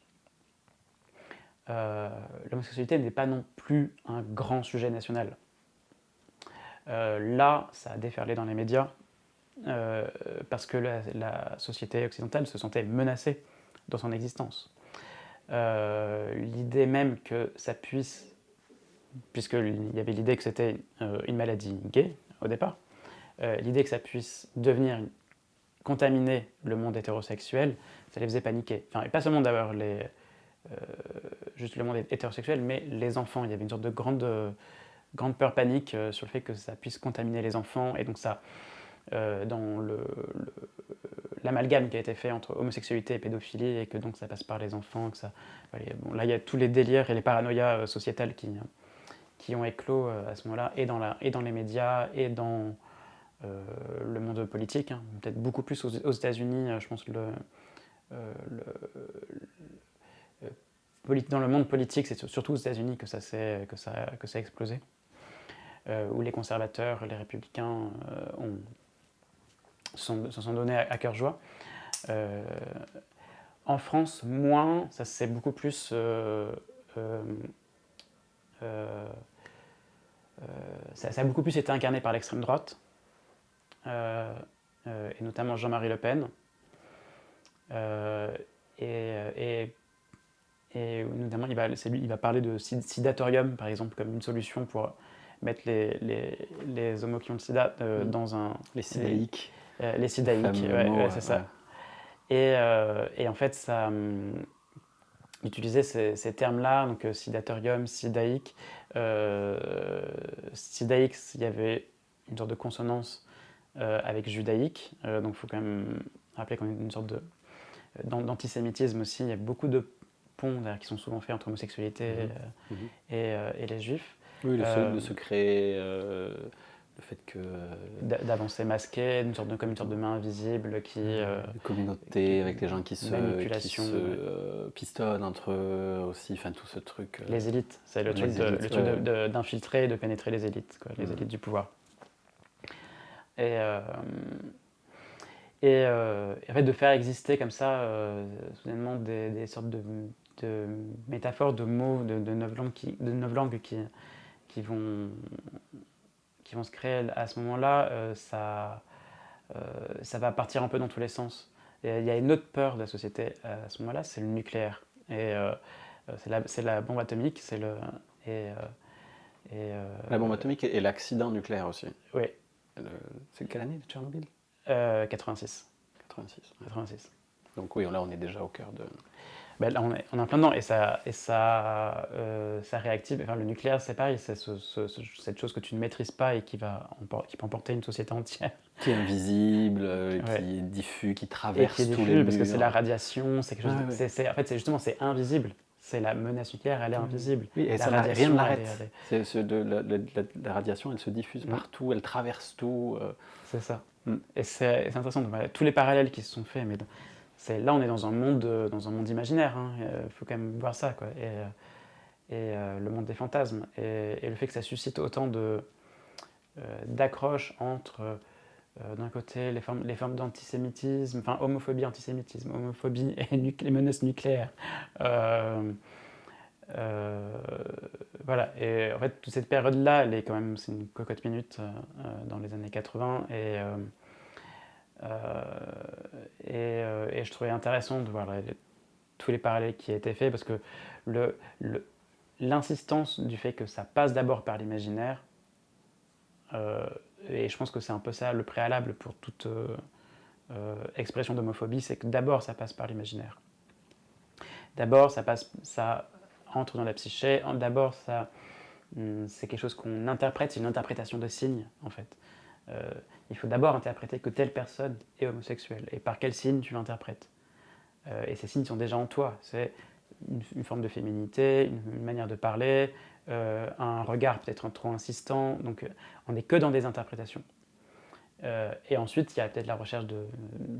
l'homosexualité n'est pas non plus un grand sujet national. Là, ça a déferlé dans les médias parce que la société occidentale se sentait menacée dans son existence. L'idée même que ça puisse, puisqu'il y avait l'idée que c'était une maladie gay au départ, l'idée que ça puisse contaminer le monde hétérosexuel, ça les faisait paniquer. Enfin, et pas seulement d'avoir juste le monde hétérosexuel, mais les enfants. Il y avait une sorte de grande peur panique sur le fait que ça puisse contaminer les enfants, et donc ça, dans l'amalgame qui a été fait entre homosexualité et pédophilie, et que donc ça passe par les enfants, que ça, bon, là il y a tous les délires et les paranoïas sociétales qui ont éclos à ce moment-là, et dans les médias, et dans le monde politique, hein. Peut-être beaucoup plus aux États-Unis, je pense dans le monde politique, c'est surtout aux États-Unis que ça a explosé, où les conservateurs, les républicains se sont donnés à cœur joie. En France, moins, ça c'est beaucoup plus... ça a beaucoup plus été incarné par l'extrême droite, et notamment Jean-Marie Le Pen. Et notamment, il va parler de sidatorium, par exemple, comme une solution pour mettre les homos qui ont le sida dans un... Les sidaïques. Les sidaïques, ouais, c'est ça. Et en fait, ça utilisait ces termes-là, donc sidatorium, sidaïque. Sidaïque, il y avait une sorte de consonance avec judaïque, donc il faut quand même rappeler qu'on est une sorte d'antisémitisme aussi. Il y a beaucoup de ponts qui sont souvent faits entre homosexualité et les juifs. Oui, le secret, le fait que... d'avancer masqué, comme une sorte de main invisible qui... de communauté avec les gens qui se pistonnent entre eux aussi, enfin tout ce truc... Les élites, c'est le truc d'infiltrer et de pénétrer les élites, quoi, les élites du pouvoir. Et en fait, de faire exister comme ça, soudainement, des sortes de métaphores, de mots, de neuf langues qui vont se créer à ce moment-là, ça va partir un peu dans tous les sens. Et il y a une autre peur de la société à ce moment-là, c'est le nucléaire. Et c'est la bombe atomique, La bombe atomique et l'accident nucléaire aussi. Oui. C'est quelle année de Tchernobyl ? 86. 86. Donc oui, là on est déjà au cœur de... Ben, là, on est en plein dedans, et ça réactive. Enfin, le nucléaire, c'est pareil, c'est cette chose que tu ne maîtrises pas et qui peut emporter une société entière. Qui est invisible, qui est diffus, qui traverse tous les murs. Parce que c'est la radiation, c'est quelque chose. En fait, c'est invisible. C'est la menace nucléaire, elle est invisible. Oui, et rien ne l'arrête. La radiation, elle se diffuse partout, elle traverse tout. C'est ça. Et c'est intéressant. Donc, tous les parallèles qui se sont faits, mais là, on est dans un monde imaginaire. Il faut quand même voir ça, quoi. Et le monde des fantasmes. Et le fait que ça suscite autant d'accroches entre, d'un côté, les formes d'antisémitisme, enfin, homophobie, antisémitisme, homophobie et les menaces nucléaires. Voilà. Et en fait, toute cette période-là, c'est une cocotte minute dans les années 80. Et je trouvais intéressant de voir tous les parallèles qui a été faits, parce que l'insistance du fait que ça passe d'abord par l'imaginaire, et je pense que c'est un peu ça le préalable pour toute expression d'homophobie, c'est que d'abord ça passe par l'imaginaire. D'abord ça entre dans la psyché, d'abord c'est quelque chose qu'on interprète, c'est une interprétation de signes en fait. Il faut d'abord interpréter que telle personne est homosexuelle. Et par quel signe tu l'interprètes ? Et ces signes sont déjà en toi. C'est une forme de féminité, une manière de parler, un regard peut-être trop insistant. Donc on n'est que dans des interprétations. Et ensuite, il y a peut-être la recherche de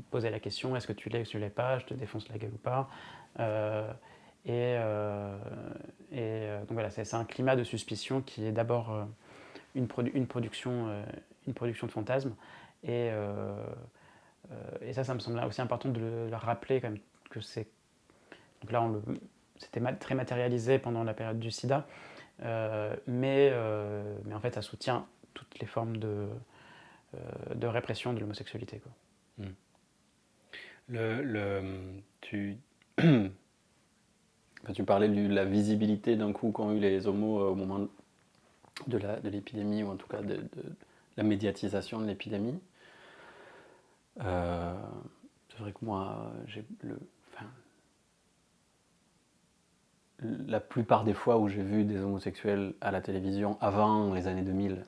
poser la question, est-ce que tu l'es ou tu ne l'es pas ? Je te défonce la gueule ou pas ? Donc voilà, c'est un climat de suspicion qui est d'abord une production de fantasmes. Et ça me semble aussi important de le rappeler quand même, que c'est... Donc là, c'était très matérialisé pendant la période du sida, mais en fait, ça soutient toutes les formes de répression de l'homosexualité, quoi. Tu parlais de la visibilité d'un coup qu'ont eu les homos au moment de l'épidémie, ou en tout cas de la médiatisation de l'épidémie. C'est vrai que moi, la plupart des fois où j'ai vu des homosexuels à la télévision avant les années 2000,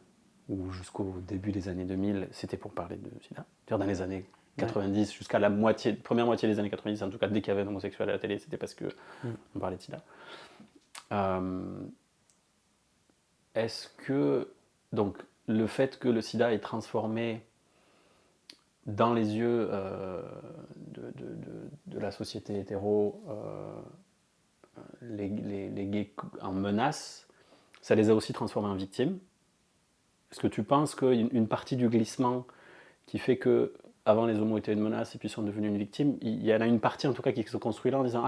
ou jusqu'au début des années 2000, c'était pour parler de sida. C'est-à-dire dans les années 90, jusqu'à la première moitié des années 90, en tout cas dès qu'il y avait un homosexuel à la télé, c'était parce qu'on parlait de sida. Est-ce que, donc, le fait que le sida est transformé dans les yeux de la société hétéro les gays en menace, ça les a aussi transformés en victimes. Est-ce que tu penses qu'une partie du glissement qui fait que avant les homos étaient une menace et puis sont devenus une victime, il y en a une partie en tout cas qui se construit là en disant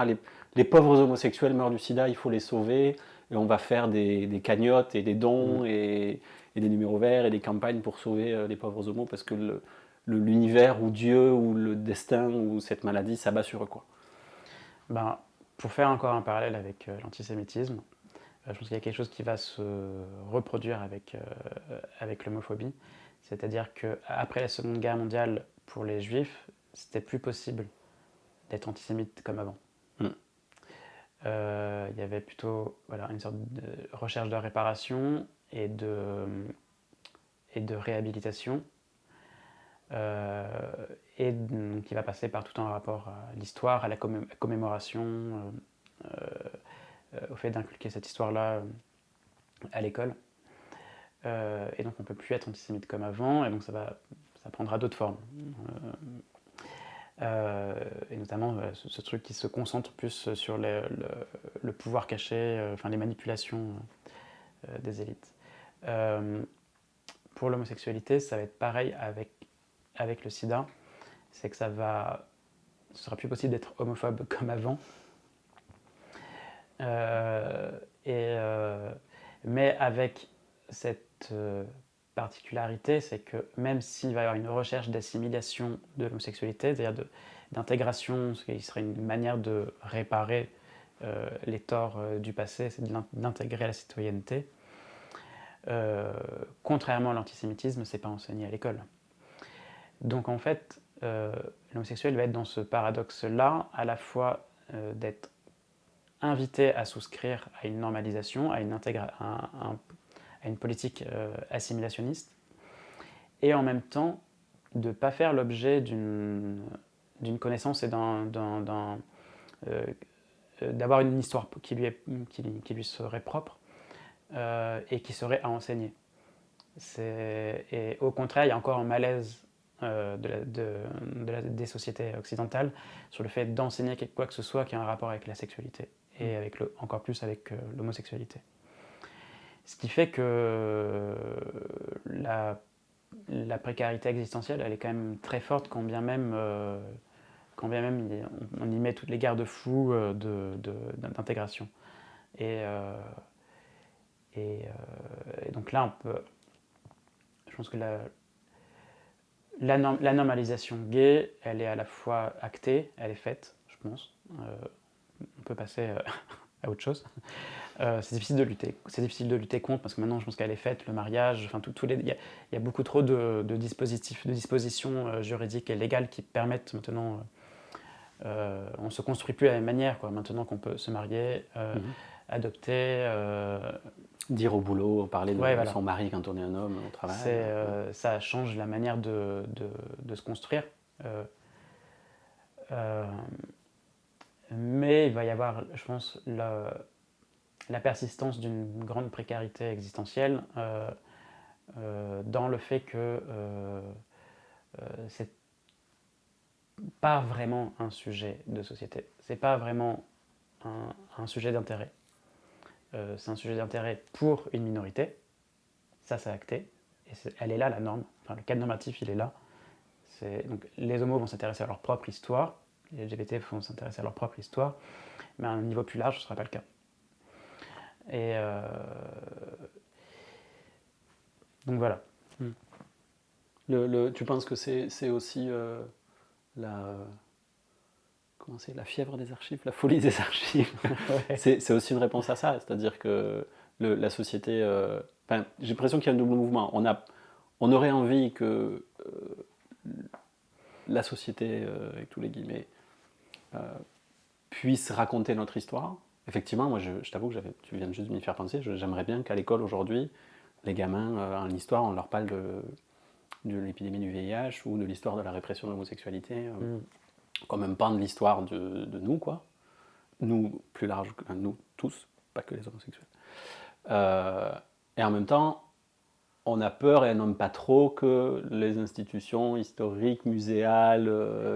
les pauvres homosexuels meurent du sida, il faut les sauver et on va faire des cagnottes et des dons et des numéros verts et des campagnes pour sauver les pauvres homos parce que l'univers ou Dieu ou le destin ou cette maladie s'abat sur eux quoi. Ben, pour faire encore un parallèle avec l'antisémitisme, je pense qu'il y a quelque chose qui va se reproduire avec l'homophobie. C'est-à-dire qu'après la Seconde Guerre mondiale, pour les Juifs, c'était plus possible d'être antisémite comme avant. Il y avait plutôt une sorte de recherche de réparation et de réhabilitation, et qui va passer par tout un rapport à l'histoire, à la commémoration, au fait d'inculquer cette histoire-là à l'école. Et donc on ne peut plus être antisémite comme avant, et donc ça prendra d'autres formes. Et notamment ce truc qui se concentre plus sur le pouvoir caché, les manipulations des élites. Pour l'homosexualité, ça va être pareil avec le sida, c'est que ce sera plus possible d'être homophobe comme avant. Mais avec cette particularité, c'est que même s'il va y avoir une recherche d'assimilation de l'homosexualité, c'est-à-dire d'intégration, ce qui serait une manière de réparer les torts du passé, c'est d'intégrer la citoyenneté, contrairement à l'antisémitisme, c'est pas enseigné à l'école. Donc en fait, l'homosexuel va être dans ce paradoxe-là, à la fois d'être invité à souscrire à une normalisation, à une politique assimilationniste, et en même temps de ne pas faire l'objet d'une connaissance et d'avoir une histoire qui lui serait propre et qui serait à enseigner. Et au contraire, il y a encore un malaise des sociétés occidentales sur le fait d'enseigner quoi que ce soit qui a un rapport avec la sexualité et encore plus avec l'homosexualité. Ce qui fait que la précarité existentielle, elle est quand même très forte, quand bien même on y met toutes les garde-fous d'intégration. Et donc là, je pense que la normalisation gay, elle est à la fois actée, elle est faite, je pense. On peut passer à autre chose. C'est difficile de lutter contre, parce que maintenant, je pense qu'elle est faite, le mariage, il y a beaucoup trop de dispositions juridiques et légales qui permettent maintenant. On ne se construit plus de la même manière, quoi. Maintenant qu'on peut se marier, adopter. Dire au boulot, parler de voilà. son mari quand on est un homme au travail. Ça change la manière de se construire. Mais il va y avoir, je pense, la persistance d'une grande précarité existentielle dans le fait que c'est pas vraiment un sujet de société. C'est pas vraiment un sujet d'intérêt. C'est un sujet d'intérêt pour une minorité. Ça, c'est acté. Et elle est là, la norme. Le cadre normatif, il est là. Donc, les homos vont s'intéresser à leur propre histoire. Les LGBT vont s'intéresser à leur propre histoire. Mais à un niveau plus large, ce ne sera pas le cas. Et donc voilà. Tu penses que c'est aussi la fièvre des archives, la folie des archives. Ouais. C'est aussi une réponse à ça, c'est-à-dire que la société... j'ai l'impression qu'il y a un double mouvement. On aurait envie que la société, avec tous les guillemets, puisse raconter notre histoire. Effectivement, moi je t'avoue que tu viens juste de m'y faire penser, j'aimerais bien qu'à l'école aujourd'hui, les gamins, en histoire, on leur parle de l'épidémie du VIH ou de l'histoire de la répression de l'homosexualité. Comme un pan de l'histoire de nous, quoi. Nous, plus large que nous tous, pas que les homosexuels. Et en même temps, on a peur et on n'aime pas trop que les institutions historiques, muséales,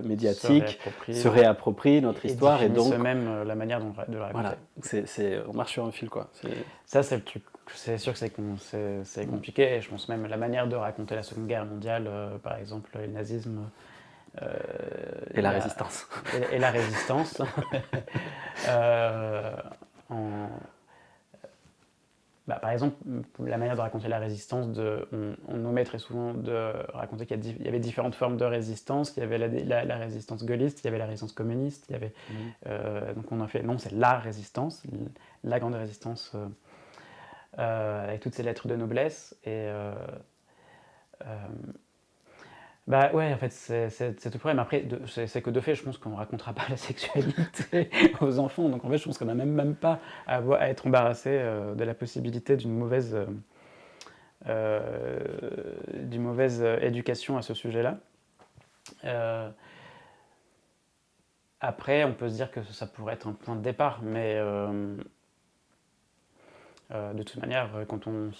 médiatiques se réapproprient notre histoire. Et donc même la manière de la raconter. Voilà, on marche sur un fil, quoi. Ça, c'est le truc. C'est sûr que c'est compliqué. Et je pense même la manière de raconter la Seconde Guerre mondiale, par exemple, le nazisme. Et la résistance. Et la résistance. Par exemple, la manière de raconter la résistance, on omet très souvent de raconter qu'il y avait différentes formes de résistance. Il y avait la résistance gaulliste, il y avait la résistance communiste, il y avait, donc on a fait, non, c'est la résistance, la grande résistance, avec toutes ces lettres de noblesse. Et ouais, en fait, c'est tout le problème. Après, c'est que de fait, je pense qu'on ne racontera pas la sexualité aux enfants. Donc en fait, je pense qu'on n'a même pas à être embarrassé de la possibilité d'une mauvaise éducation à ce sujet-là. Après, on peut se dire que ça pourrait être un point de départ, mais de toute manière, quand on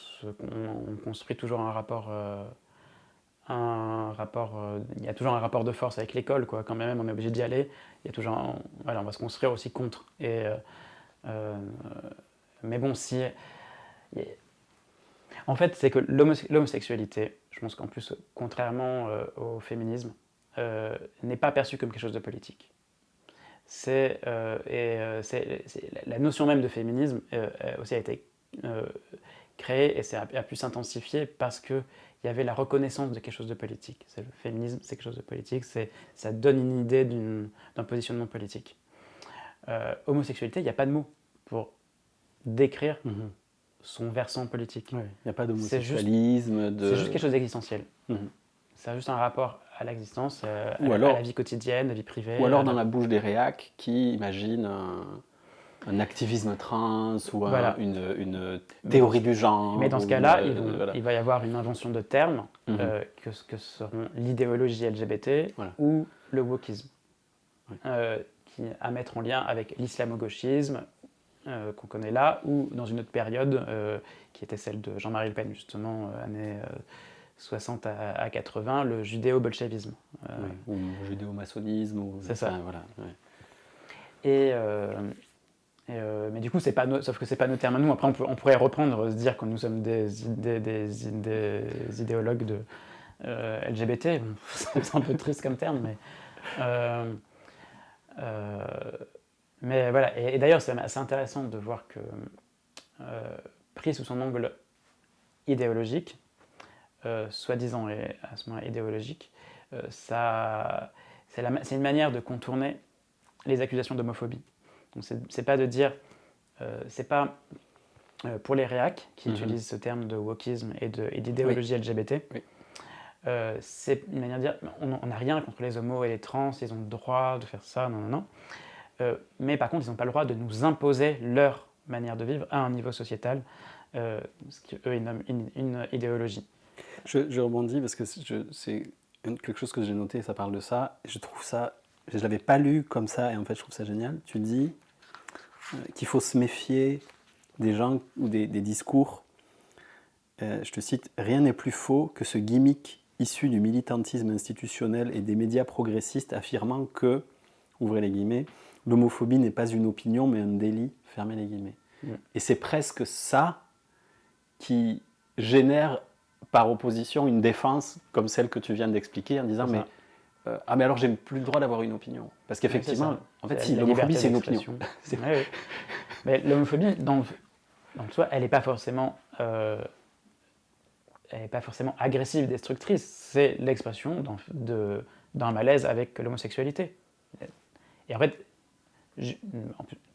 construit toujours un rapport, il y a toujours un rapport de force avec l'école, quoi. Quand même on est obligé d'y aller, il y a toujours on va se construire aussi contre. Mais bon, en fait, c'est que l'homosexualité, je pense qu'en plus, contrairement au féminisme, n'est pas perçue comme quelque chose de politique. La notion même de féminisme aussi a été créée et a pu s'intensifier parce que il y avait la reconnaissance de quelque chose de politique. Le féminisme, c'est quelque chose de politique, ça donne une idée d'un positionnement politique. Homosexualité, il n'y a pas de mot pour décrire son versant politique. Il n'y a pas d'homosexualisme. C'est juste quelque chose d'existentiel. C'est juste un rapport à l'existence, à la vie quotidienne, à la vie privée. Ou alors dans la bouche des réacs qui imaginent un activisme trans ou une théorie du genre. Mais dans ce cas-là, il va y avoir une invention de termes que seront l'idéologie LGBT ou le wokisme, qui à mettre en lien avec l'islamo-gauchisme qu'on connaît là, ou dans une autre période qui était celle de Jean-Marie Le Pen, justement, années 60 à 80, le judéo-bolchevisme. Ou le judéo-maçonnisme. C'est ça. Voilà, mais du coup, sauf que c'est pas nos termes à nous. Après, on pourrait reprendre, se dire que nous sommes des idéologues de LGBT. Bon, c'est un peu triste comme terme, mais voilà. Et d'ailleurs, c'est assez intéressant de voir que, pris sous son angle idéologique, soi-disant et à ce moment idéologique, c'est une manière de contourner les accusations d'homophobie. Donc c'est pas de dire, c'est pas pour les réacs qui utilisent ce terme de wokisme et d'idéologie LGBT, c'est une manière de dire, on n'a rien contre les homos et les trans, ils ont le droit de faire ça, non. Mais par contre, ils n'ont pas le droit de nous imposer leur manière de vivre à un niveau sociétal, ce qu'eux ils nomment une idéologie. Je rebondis parce que c'est quelque chose que j'ai noté, ça parle de ça, et je trouve ça, je ne l'avais pas lu comme ça, et en fait je trouve ça génial. Tu dis qu'il faut se méfier des gens ou des discours, je te cite, « Rien n'est plus faux que ce gimmick issu du militantisme institutionnel et des médias progressistes affirmant que, ouvrez les guillemets, l'homophobie n'est pas une opinion mais un délit, fermez les guillemets. » Et c'est presque ça qui génère par opposition une défense comme celle que tu viens d'expliquer en disant mais alors j'ai plus le droit d'avoir une opinion parce qu'effectivement en fait si l'homophobie c'est une opinion. Mais l'homophobie dans le soi elle n'est pas forcément agressive, destructrice, c'est l'expression d'un malaise avec l'homosexualité. Et en fait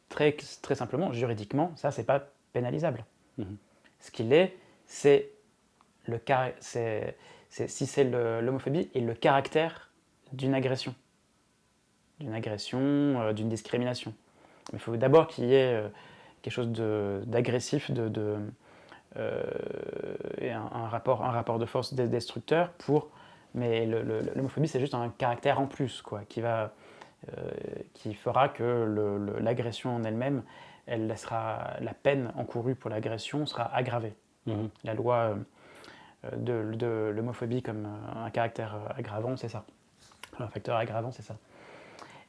très, très simplement, juridiquement, ça c'est pas pénalisable. Ce qu'il est, c'est si c'est l'homophobie et le caractère d'une agression, d'une discrimination. Mais il faut d'abord qu'il y ait quelque chose d'agressif, et un rapport de force destructeur mais l'homophobie c'est juste un caractère en plus, quoi, qui fera que l'agression en elle-même, la peine encourue pour l'agression sera aggravée. La loi de l'homophobie comme un caractère aggravant, c'est ça. Un facteur aggravant, c'est ça.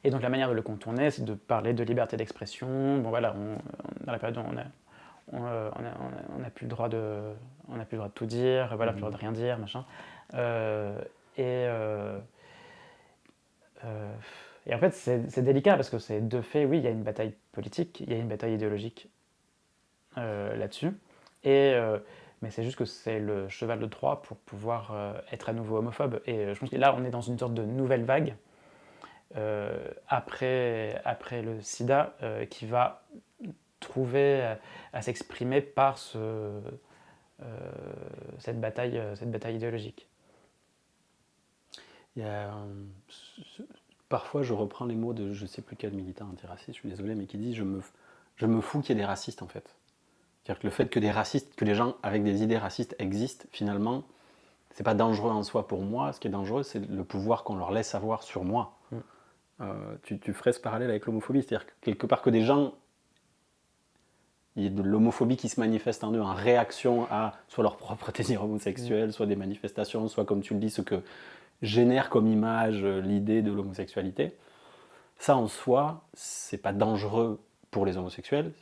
Et donc la manière de le contourner, c'est de parler de liberté d'expression. Bon voilà, dans la période où on n'a plus le droit de, tout dire, voilà, plus le droit de rien dire, machin. Et en fait, c'est délicat parce que c'est de fait, oui, il y a une bataille politique, il y a une bataille idéologique là-dessus. Mais c'est juste que c'est le cheval de Troie pour pouvoir être à nouveau homophobe. Et je pense que là, on est dans une sorte de nouvelle vague après le sida qui va trouver à s'exprimer par cette bataille idéologique. Il y a, parfois, je reprends les mots de je ne sais plus quel militant antiraciste, je suis désolé, mais qui dit je me fous qu'il y ait des racistes en fait. C'est-à-dire que le fait que les gens avec des idées racistes existent, finalement, c'est pas dangereux en soi pour moi. Ce qui est dangereux, c'est le pouvoir qu'on leur laisse avoir sur moi. Tu ferais ce parallèle avec l'homophobie, c'est-à-dire que quelque part que des gens, il y ait de l'homophobie qui se manifeste en eux en réaction à soit leur propre désir homosexuel, soit des manifestations, soit comme tu le dis, ce que génère comme image l'idée de l'homosexualité. Ça en soi, c'est pas dangereux pour les homosexuels,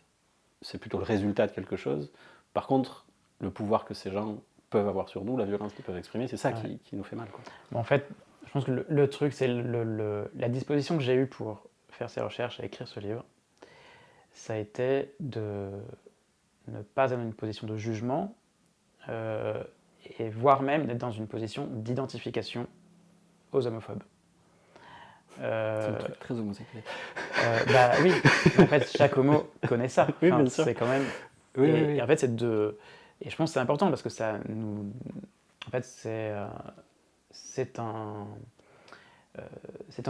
c'est plutôt le résultat de quelque chose. Par contre, le pouvoir que ces gens peuvent avoir sur nous, la violence qu'ils peuvent exprimer, c'est ça qui nous fait mal, quoi. Bon, en fait, je pense que le truc, c'est la disposition que j'ai eue pour faire ces recherches et écrire ce livre, ça a été de ne pas avoir une position de jugement et voire même d'être dans une position d'identification aux homophobes. C'est un truc très homosexuel. Bah oui, en fait, chaque homo connaît ça. Oui, bien sûr. C'est quand même. Oui, et en fait, c'est de. Et je pense que c'est important parce que ça nous. En fait, c'est un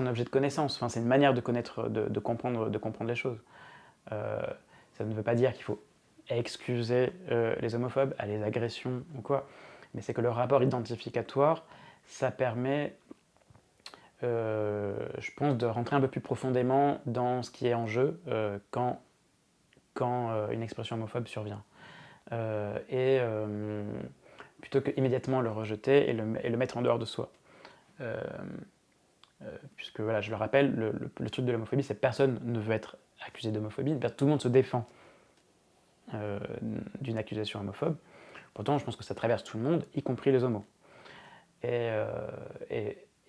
objet de connaissance. Enfin, c'est une manière de connaître, de comprendre les choses. Ça ne veut pas dire qu'il faut excuser les homophobes à les agressions ou quoi, mais c'est que le rapport identificatoire, ça permet, je pense, de rentrer un peu plus profondément dans ce qui est en jeu quand une expression homophobe survient. Plutôt que immédiatement le rejeter et le mettre en dehors de soi. Puisque voilà, je le rappelle, le truc de l'homophobie, c'est que personne ne veut être accusé d'homophobie, tout le monde se défend d'une accusation homophobe. Pourtant, je pense que ça traverse tout le monde, y compris les homos. Et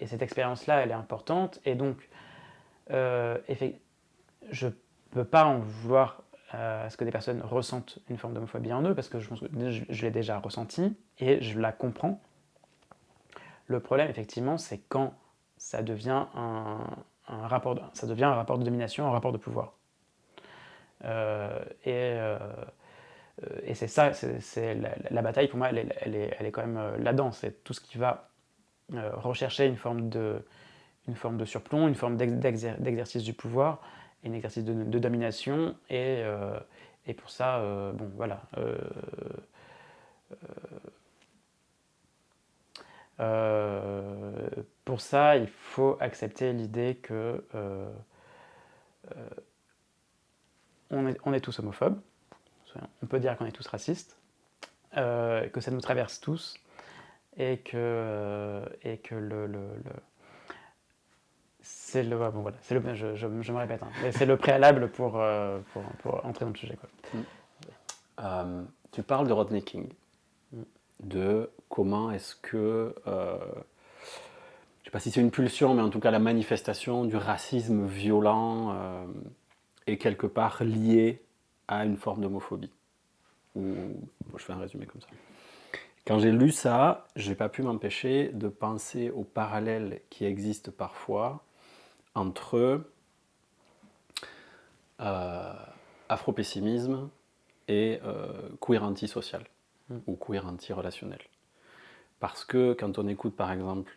cette expérience-là, elle est importante, et donc je ne peux pas en vouloir à ce que des personnes ressentent une forme d'homophobie en eux, parce que je pense que je l'ai déjà ressentie, et je la comprends. Le problème, effectivement, c'est quand ça devient un rapport de domination, un rapport de pouvoir. Et c'est ça, c'est la bataille pour moi, elle est quand même là-dedans. C'est tout ce qui va rechercher une forme de surplomb, une forme d'exercice du pouvoir, un exercice de domination. Et pour ça, bon, voilà. Pour ça, il faut accepter l'idée que on est tous homophobes, on peut dire qu'on est tous racistes, que ça nous traverse tous, et que c'est le bon, voilà, c'est le je me répète, hein, mais c'est le préalable pour entrer dans le sujet, quoi. Tu parles de Rodney King, de comment est-ce que je ne sais pas si c'est une pulsion, mais en tout cas la manifestation du racisme violent est quelque part liée à une forme d'homophobie. Je fais un résumé comme ça. Quand j'ai lu ça, je n'ai pas pu m'empêcher de penser aux parallèles qui existent parfois entre afropessimisme et queer antisocial ou queer anti-relationnel. Parce que quand on écoute par exemple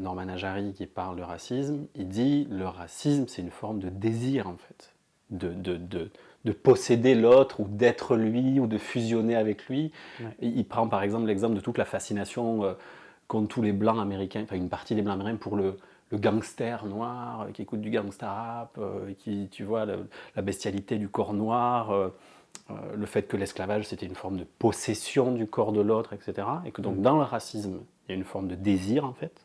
Norman Ajari qui parle de racisme, il dit le racisme c'est une forme de désir en fait, de posséder l'autre ou d'être lui ou de fusionner avec lui. Ouais. Il prend par exemple l'exemple de toute la fascination qu'ont tous les blancs américains, enfin une partie des blancs américains pour le gangster noir qui écoute du gangsta rap, qui, tu vois, la bestialité du corps noir. le fait que l'esclavage c'était une forme de possession du corps de l'autre, etc. Et que donc dans le racisme, il y a une forme de désir en fait.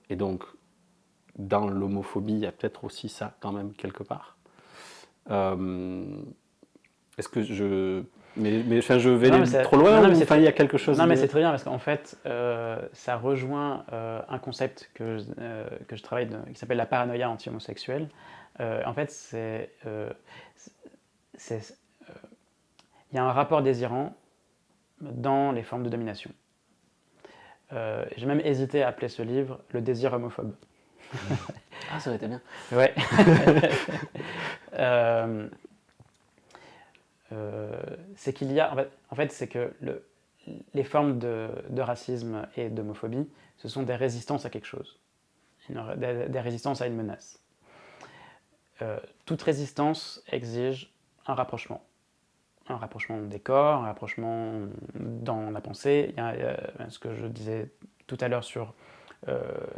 Et donc dans l'homophobie, il y a peut-être aussi ça quand même quelque part. Est-ce que je... Mais enfin, je vais aller trop loin ou enfin, il y a quelque chose Non, mais c'est très bien parce qu'en fait, ça rejoint un concept que je travaille, qui s'appelle la paranoïa anti-homosexuelle. En fait, il y a un rapport désirant dans les formes de domination. J'ai même hésité à appeler ce livre « Le désir homophobe ». Ah, ça aurait été bien. Ouais. C'est qu'il y a... En fait c'est que les formes de racisme et d'homophobie, ce sont des résistances à quelque chose. Des résistances à une menace. Toute résistance exige un rapprochement. Un rapprochement des corps, un rapprochement dans la pensée. Il y a ce que je disais tout à l'heure sur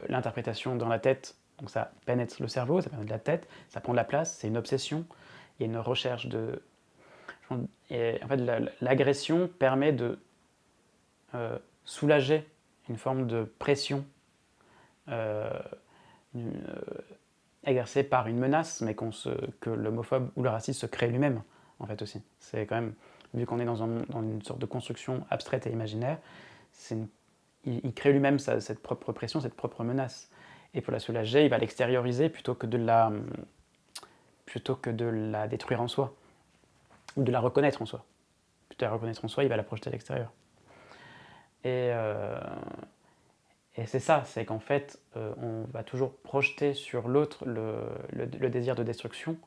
l'interprétation dans la tête. Donc ça pénètre le cerveau, ça pénètre la tête, ça prend de la place, c'est une obsession. Il y a une recherche de... Et en fait, l'agression permet de soulager une forme de pression exercée par une menace, mais que l'homophobe ou le raciste se crée lui-même, en fait aussi. C'est quand même, vu qu'on est dans une sorte de construction abstraite et imaginaire, il crée lui-même cette propre pression, cette propre menace. Et pour la soulager, il va l'extérioriser plutôt que de la détruire en soi, ou de la reconnaître en soi. Plutôt que de la reconnaître en soi, il va la projeter à l'extérieur. Et c'est ça, c'est qu'en fait, on va toujours projeter sur l'autre le désir de destruction,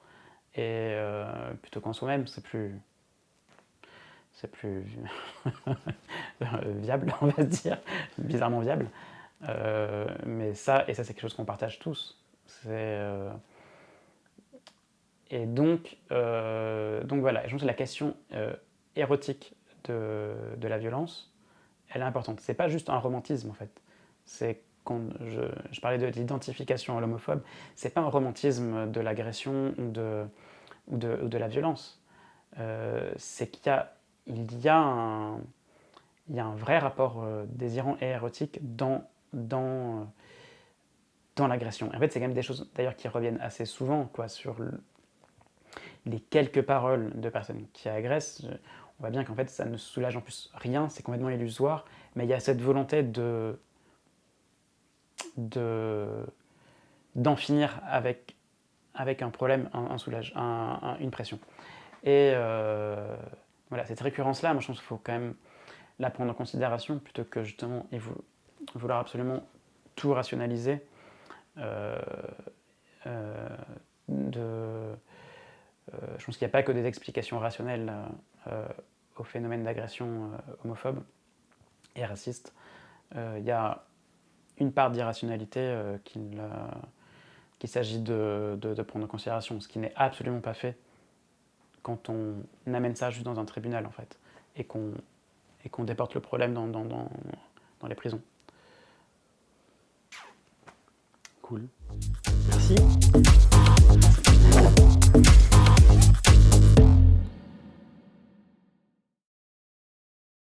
et plutôt qu'en soi-même, c'est plus viable, on va dire, bizarrement viable. Mais ça c'est quelque chose qu'on partage tous. Et donc voilà, je pense que la question érotique de la violence, elle est importante. C'est pas juste un romantisme en fait. C'est quand je parlais de l'identification à l'homophobe, c'est pas un romantisme de l'agression ou de la violence. C'est qu'il y a un vrai rapport désirant et érotique dans l'agression. En fait, c'est quand même des choses d'ailleurs qui reviennent assez souvent, quoi, sur les quelques paroles de personnes qui agressent. On voit bien qu'en fait, ça ne soulage en plus rien, c'est complètement illusoire, mais il y a cette volonté d'en finir avec un problème, une pression. Et voilà, cette récurrence-là, moi je pense qu'il faut quand même la prendre en considération plutôt que justement vouloir absolument tout rationaliser. Je pense qu'il n'y a pas que des explications rationnelles au phénomène d'agression homophobe et raciste. Il y a une part d'irrationalité qu'il s'agit de prendre en considération, ce qui n'est absolument pas fait quand on amène ça juste dans un tribunal en fait, et qu'on déporte le problème dans les prisons. Cool. Merci.